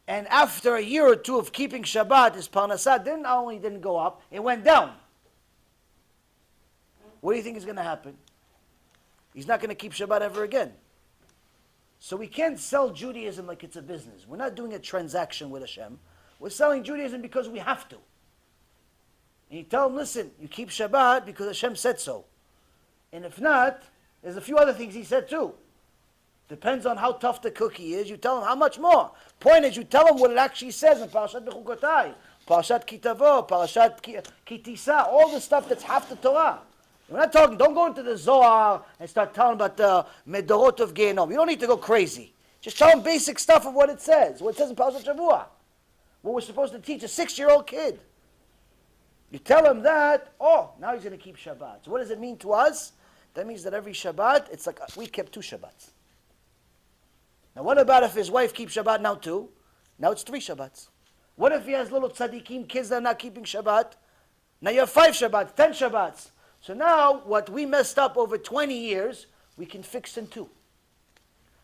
and after a year or two of keeping Shabbat, his parnassah didn't go up, it went down. What do you think is going to happen? He's not going to keep Shabbat ever again. So we can't sell Judaism like it's a business. We're not doing a transaction with Hashem. We're selling Judaism because we have to. And you tell them, listen, you keep Shabbat because Hashem said so. And if not, there's a few other things he said too. Depends on how tough the cookie is. You tell them how much more. Point is, you tell them what it actually says in Parashat Bechukotai, Parashat Kitavo, Parashat Kitisa, all the stuff that's half the Torah. We're not talking, don't go into the Zohar and start telling about the Medorot of Gehenom. You don't need to go crazy. Just tell them basic stuff of what it says. What it says in Parashat Shavua. What we're supposed to teach a 6-year-old kid. You tell him that, now he's going to keep Shabbat. So what does it mean to us? That means that every Shabbat, it's like we kept 2 Shabbats. Now what about if his wife keeps Shabbat now too? Now it's 3 Shabbats. What if he has little tzaddikim, kids that are not keeping Shabbat? Now you have 5 Shabbats, 10 Shabbats. So now what we messed up over 20 years, we can fix in 2.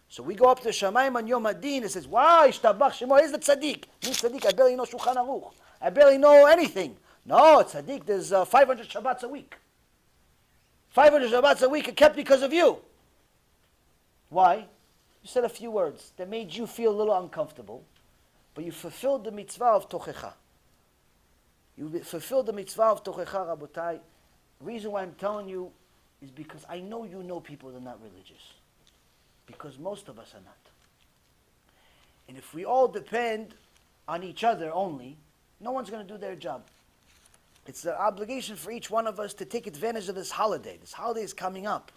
So we go up to Shamayim on Yom Adin and says, wow, Ishtabach Shemo, here's the tzaddik. Me tzaddik, I barely know Shulchan Aruch. I barely know anything. No, tzaddik, there's 500 Shabbats a week. 500 Shabbats a week are kept because of you. Why? You said a few words that made you feel a little uncomfortable, but you fulfilled the mitzvah of Tochecha. You fulfilled the mitzvah of Tochecha, Rabotai. The reason why I'm telling you is because I know you know people that are not religious. Because most of us are not. And if we all depend on each other only, no one's going to do their job. It's the obligation for each one of us to take advantage of this holiday. This holiday is coming up.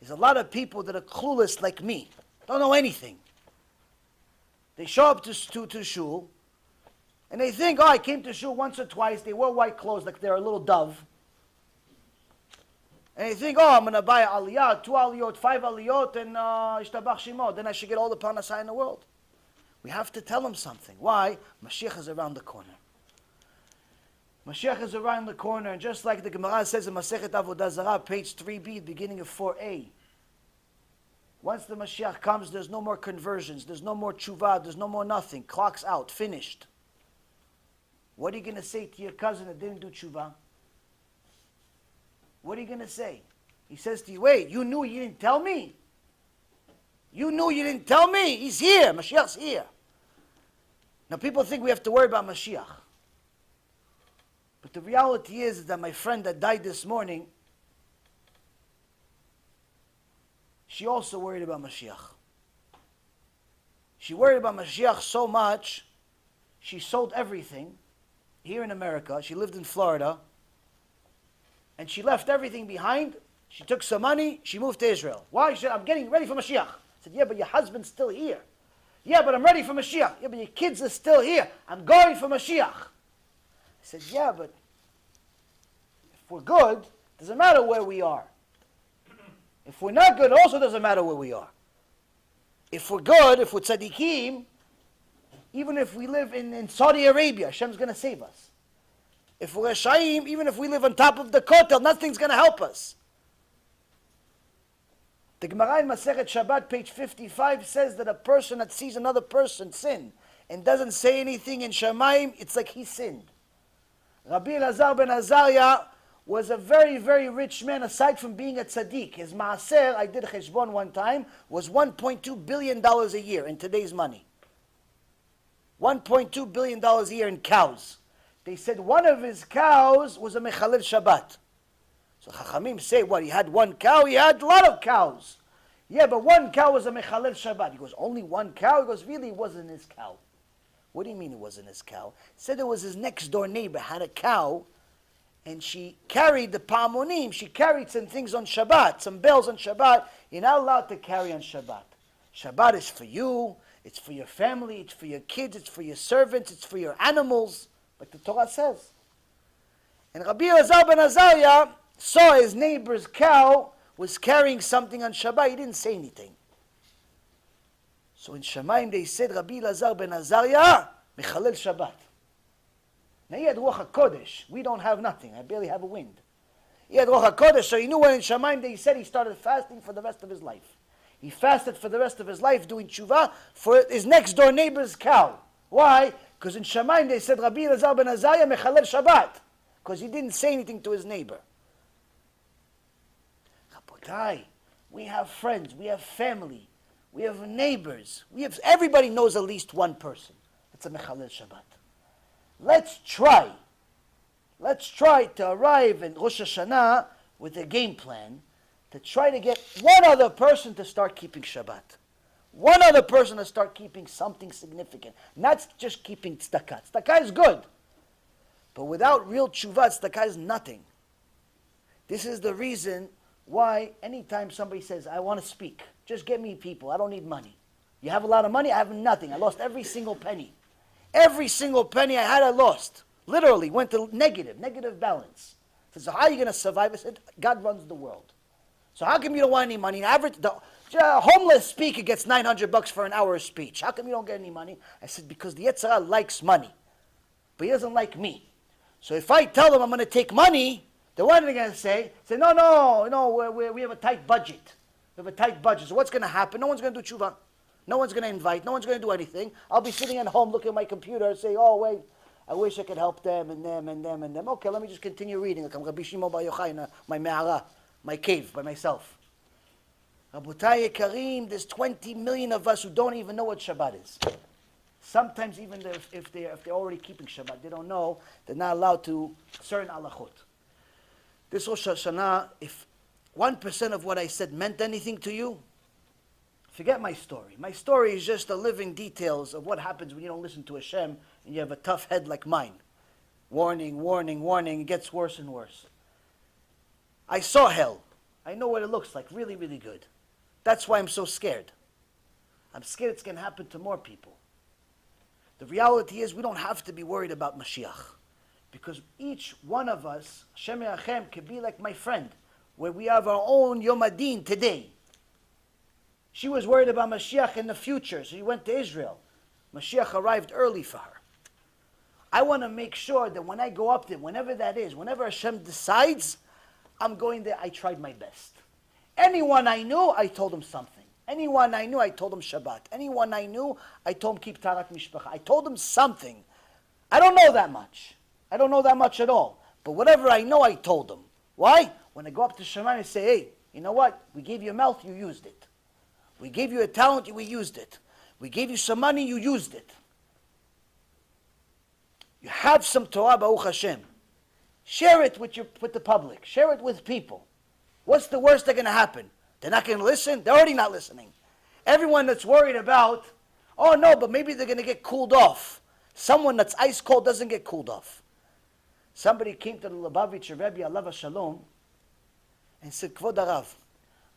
There's a lot of people that are clueless like me. Don't know anything. They show up to shul, and they think, oh, I came to shul once or twice. They wear white clothes like they're a little dove. And they think, oh, I'm going to buy an aliyah, 2 aliyot, 5 aliyot, and ishtabach shimo. Then I should get all the parnasah in the world. We have to tell them something. Why? Mashiach is around the corner. Mashiach is around the corner, and just like the Gemara says in Masechet Avodah Zarah, page 3b, beginning of 4a, once the Mashiach comes, there's no more conversions, there's no more teshuvah, there's no more nothing. Clock's out, finished. What are you going to say to your cousin that didn't do teshuvah? What are you going to say? He says to you, wait, you knew you didn't tell me? You knew you didn't tell me? He's here, Mashiach's here. Now people think we have to worry about Mashiach. But the reality is that my friend that died this morning, she also worried about Mashiach. She worried about Mashiach so much, she sold everything here in America. She lived in Florida. And she left everything behind. She took some money. She moved to Israel. Why? She said, I'm getting ready for Mashiach. I said, yeah, but your husband's still here. Yeah, but I'm ready for Mashiach. Yeah, but your kids are still here. I'm going for Mashiach. I said, yeah, but if we're good, it doesn't matter where we are. If we're not good, it also doesn't matter where we are. If we're good, if we're tzaddikim, even if we live in Saudi Arabia, Hashem's going to save us. If we're Shaim, even if we live on top of the Kotel, nothing's going to help us. The Gemara in Masechet Shabbat, page 55, says that a person that sees another person sin and doesn't say anything in Shamayim, it's like he sinned. Rabbi Elazar ben Azariah was a very, very rich man, aside from being a tzaddik. His maaser, I did a cheshbon one time, was $1.2 billion a year in today's money. $1.2 billion a year in cows. They said one of his cows was a mechalel Shabbat. So Chachamim say, what, he had one cow? He had a lot of cows. Yeah, but one cow was a mechalel Shabbat. He goes, only one cow? He goes, really, it wasn't his cow. What do you mean it wasn't his cow? He said it was his next door neighbor, had a cow, and she carried the pamonim. She carried some things on Shabbat, some bells on Shabbat. You're not allowed to carry on Shabbat. Shabbat is for you, it's for your family, it's for your kids, it's for your servants, it's for your animals, like the Torah says. And Rabbi Elazar ben Azariah saw his neighbor's cow was carrying something on Shabbat. He didn't say anything. So in Shamayim they said, Rabbi Elazar ben Azariah, mechalel Shabbat. Now he had Ruach HaKodesh. We don't have nothing. I barely have a wind. He had Ruach HaKodesh, so he knew when in Shamayim they said he started fasting for the rest of his life. He fasted for the rest of his life doing teshuvah for his next door neighbor's cow. Why? Because in Shamayim they said, Rabbi Elazar ben Azariah, mechalel Shabbat. Because he didn't say anything to his neighbor. Rabotai, we have friends, we have family, we have neighbors. Everybody knows at least one person. It's a mechalel Shabbat. Let's try to arrive in Rosh Hashanah with a game plan to try to get one other person to start keeping Shabbat. One other person to start keeping something significant. Not just keeping tzedakah. Tzedakah is good. But without real teshuvah, tzedakah is nothing. This is the reason why anytime somebody says, I want to speak, just get me people, I don't need money. You have a lot of money, I have nothing. I lost every single penny. Every single penny I had, I lost. Literally, went to negative balance. I said, so how are you going to survive? I said, God runs the world. So how come you don't want any money? The homeless speaker gets $900 for an hour of speech. How come you don't get any money? I said, because the Yetzer Hara likes money. But he doesn't like me. So if I tell them I'm going to take money, then what are they going to say? Say, no, we have a tight budget. We have a tight budget. So what's going to happen? No one's going to do teshuvah. No one's going to invite. No one's going to do anything. I'll be sitting at home looking at my computer and say, oh, wait, I wish I could help them and them and them and them. Okay, let me just continue reading. Like I'm Rabbi Shimon Bar Yochai in my me'ara, my cave, by myself. Rabotai Yekarim, there's 20 million of us who don't even know what Shabbat is. Sometimes even if they're already keeping Shabbat, they don't know, they're not allowed to certain halachot. This Rosh Hashanah, if 1% of what I said meant anything to you, forget my story. My story is just the living details of what happens when you don't listen to HaShem and you have a tough head like mine. Warning, warning, warning, it gets worse and worse. I saw hell. I know what it looks like, really, really good. That's why I'm so scared. I'm scared it's going to happen to more people. The reality is we don't have to be worried about Mashiach. Because each one of us, Hashem Yachem, can be like my friend, where we have our own Yom Adin today. She was worried about Mashiach in the future, so she went to Israel. Mashiach arrived early for her. I want to make sure that when I go up there, whenever that is, whenever Hashem decides, I'm going there, I tried my best. Anyone I knew, I told him something. Anyone I knew, I told him Shabbat. Anyone I knew, I told him keep Tarat Mishpacha. I told him something. I don't know that much. I don't know that much at all. But whatever I know, I told them. Why? When I go up to Shemayim, I say, hey, you know what? We gave you a mouth, you used it. We gave you a talent, we used it. We gave you some money, you used it. You have some Torah, Baruch Hashem. Share it with the public. Share it with people. What's the worst that's going to happen? They're not going to listen? They're already not listening. Everyone that's worried about, oh no, but maybe they're going to get cooled off. Someone that's ice cold doesn't get cooled off. Somebody came to the Lubavitcher Rebbe, Alav Shalom, and said, Kvod Arav,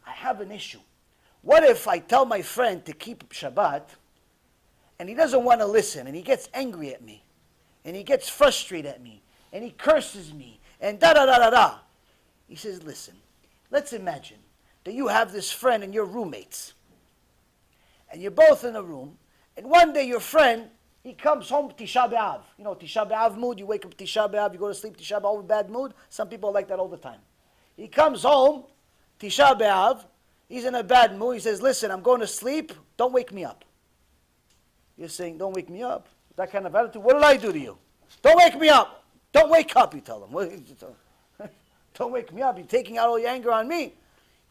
I have an issue. What if I tell my friend to keep Shabbat, and he doesn't want to listen, and he gets angry at me, and he gets frustrated at me, and he curses me, and da-da-da-da-da. He says, listen, let's imagine that you have this friend and you're roommates, and you're both in a room, and one day your friend, he comes home Tisha B'Av. You know, Tisha B'Av mood, you wake up Tisha B'Av, you go to sleep Tisha B'Av in bad mood. Some people are like that all the time. He comes home, Tisha B'Av, he's in a bad mood, he says, listen, I'm going to sleep, don't wake me up. You're saying, don't wake me up? That kind of attitude, what did I do to you? Don't wake me up. Don't wake up, you tell him. What, you tell him? Don't wake me up, you're taking out all your anger on me.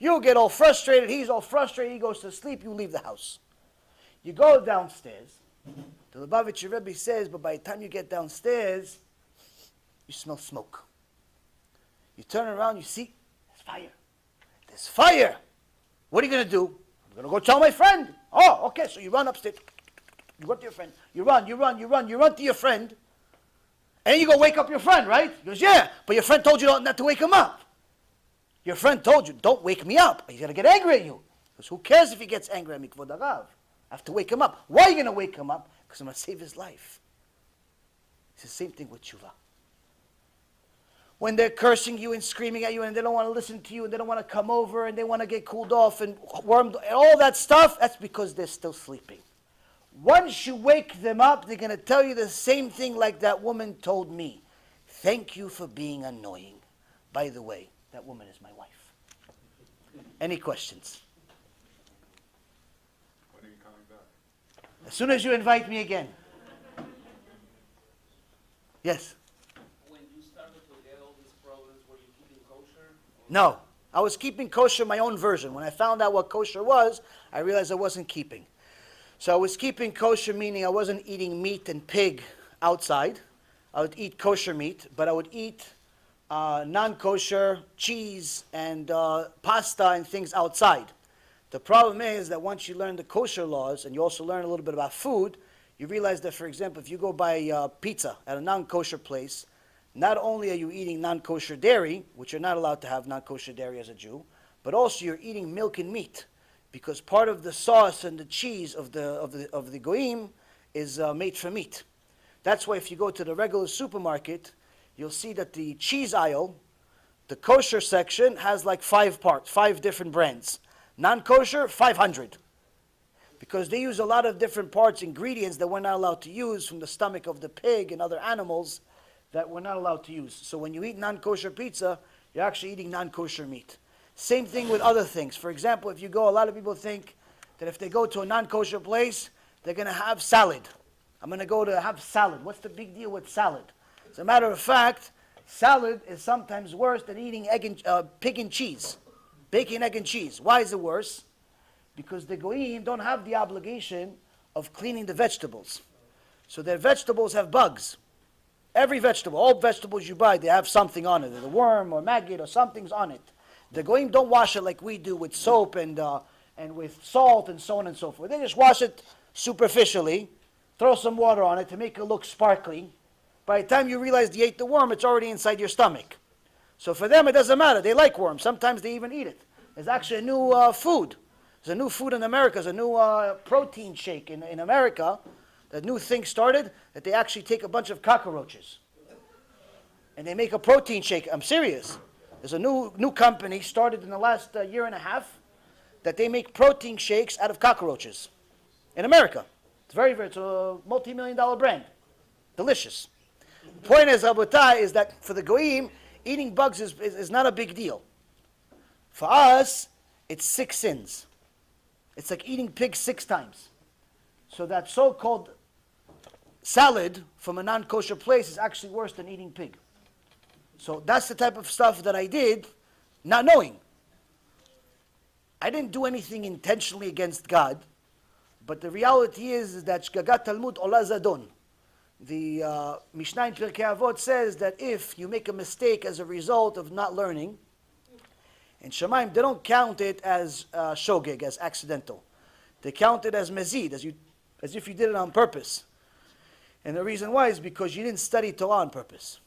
You get all frustrated, he's all frustrated, he goes to sleep, you leave the house. You go downstairs. The Lubavitcher Rebbe says, but by the time you get downstairs, you smell smoke. You turn around, you see, there's fire. There's fire. What are you going to do? I'm going to go tell my friend. Oh, okay, so you run upstairs. You run to your friend. You run to your friend. And then you go wake up your friend, right? He goes, yeah, but your friend told you not to wake him up. Your friend told you, don't wake me up. He's going to get angry at you. Because who cares if he gets angry at me, Kvod Arav? I have to wake him up. Why are you going to wake him up? Because I'm going to save his life. It's the same thing with teshuvah. When they're cursing you and screaming at you and they don't want to listen to you and they don't want to come over and they want to get cooled off and warmed and all that stuff, that's because they're still sleeping. Once you wake them up, they're going to tell you the same thing like that woman told me. Thank you for being annoying. By the way, that woman is my wife. Any questions? As soon as you invite me again. Yes? When you started to get all these problems, were you keeping kosher? No. I was keeping kosher my own version. When I found out what kosher was, I realized I wasn't keeping. So I was keeping kosher, meaning I wasn't eating meat and pig outside. I would eat kosher meat, but I would eat non-kosher cheese and pasta and things outside. The problem is that once you learn the kosher laws and you also learn a little bit about food, you realize that, for example, if you go buy pizza at a non-kosher place, not only are you eating non-kosher dairy, which you're not allowed to have non-kosher dairy as a Jew, but also you're eating milk and meat, because part of the sauce and the cheese of the goyim is made from meat. That's why if you go to the regular supermarket, you'll see that the cheese aisle, the kosher section, has like 5 parts, 5 different brands. Non-kosher, 500. Because they use a lot of different parts, ingredients that we're not allowed to use from the stomach of the pig and other animals that we're not allowed to use. So when you eat non-kosher pizza, you're actually eating non-kosher meat. Same thing with other things. For example, if you go, a lot of people think that if they go to a non-kosher place, they're going to have salad. I'm going to go to have salad. What's the big deal with salad? As a matter of fact, salad is sometimes worse than eating pig and cheese. Bacon, egg, and cheese. Why is it worse? Because the goyim don't have the obligation of cleaning the vegetables. So their vegetables have bugs. Every vegetable, all vegetables you buy, they have something on it. There's a worm or maggot or something's on it. The goyim don't wash it like we do with soap and with salt and so on and so forth. They just wash it superficially, throw some water on it to make it look sparkly. By the time you realize you ate the worm, it's already inside your stomach. So for them, it doesn't matter. They like worms. Sometimes they even eat it. There's actually a new food. There's a new food in America. There's a new protein shake in America. The new thing started that they actually take a bunch of cockroaches and they make a protein shake. I'm serious. There's a new company started in the last year and a half that they make protein shakes out of cockroaches in America. It's a multi-million-dollar brand. Delicious. The point is, Rabotai, is that for the goyim, eating bugs is not a big deal. For us, it's 6 sins. It's like eating pig 6 times. So that so-called salad from a non-kosher place is actually worse than eating pig. So that's the type of stuff that I did, not knowing. I didn't do anything intentionally against God, but the reality is that Shgagat Talmud Ola Zadon. The Mishnah in Pirkei Avot says that if you make a mistake as a result of not learning, in Shemaim they don't count it as shogeg, as accidental. They count it as mezid, as if you did it on purpose. And the reason why is because you didn't study Torah on purpose.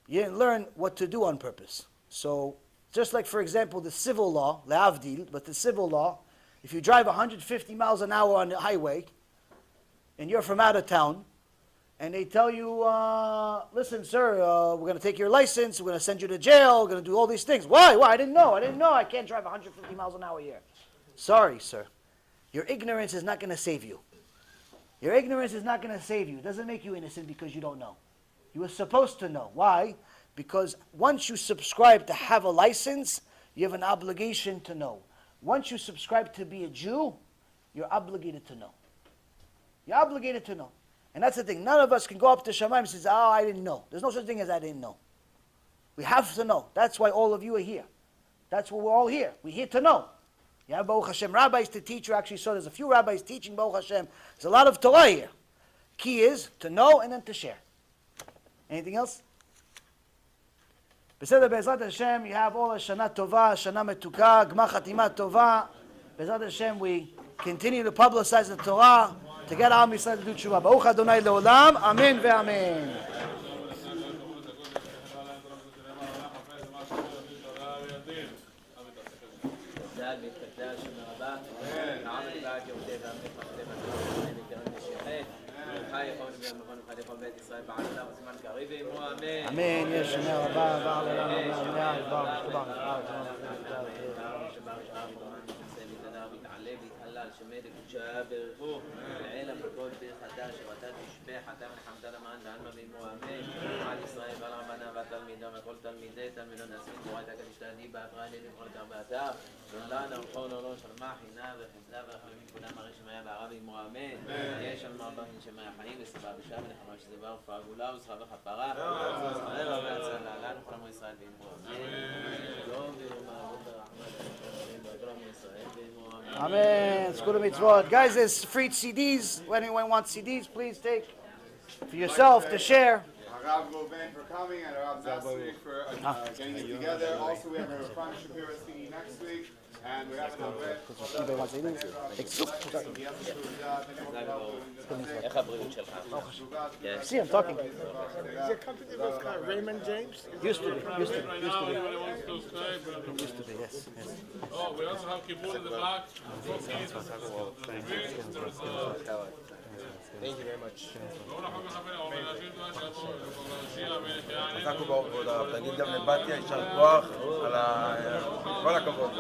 You didn't learn what to do on purpose. So, just like, for example, the civil law, le'avdil, but the civil law, if you drive 150 miles an hour on the highway, and you're from out of town, and they tell you, listen, sir, we're going to take your license, we're going to send you to jail, we're going to do all these things. Why? I didn't know. I can't drive 150 miles an hour here. Sorry, sir. Your ignorance is not going to save you. Your ignorance is not going to save you. It doesn't make you innocent because you don't know. You were supposed to know. Why? Because once you subscribe to have a license, you have an obligation to know. Once you subscribe to be a Jew, you're obligated to know. You're obligated to know. And that's the thing. None of us can go up to Shammai and say, I didn't know. There's no such thing as I didn't know. We have to know. That's why all of you are here. That's why we're all here. We're here to know. You have Baruch Hashem rabbis to teach you. Actually, so there's a few rabbis teaching Baruch Hashem. There's a lot of Torah here. Key is to know and then to share. Anything else? Beseder Be'ezrat Hashem, you have all a Shana Tova, Shana Metuka, Gmar Chatima Tova. Be'ezrat Hashem, we continue to publicize the Torah to get Am Yisrael to do teshuvah. Baruch Adonai Le'olam, Amen ve'Amen. Amen. Yes, Shemar Amen. It's good to mitzvot. Guys, there's free CDs. When anyone wants CDs, please take for yourself to share. Rabbi Reuven for coming and Rabbi Nasri for getting it together. Also, we have a Rabbi Shapiro CD next week. And we have another See, I'm talking. Is your company was called Raymond James? Used to be, yes. Oh, we also have Kiruv in the back. Thank you very much. חזק וברוך כבודה, תגיד גם לבתיה, יישר כוח על כל הכבוד.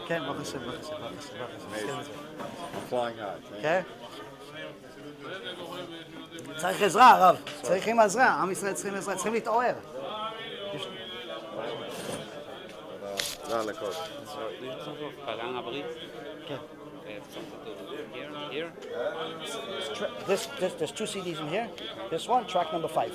כן, ברוך השם. flying high. כן? צריך עזרה, הרב. צריכים עזרה. עם ישראל צריכים עזרה. צריכים להתעורר. תודה לכל. כן. There's 2 CDs in here. This one, track number 5.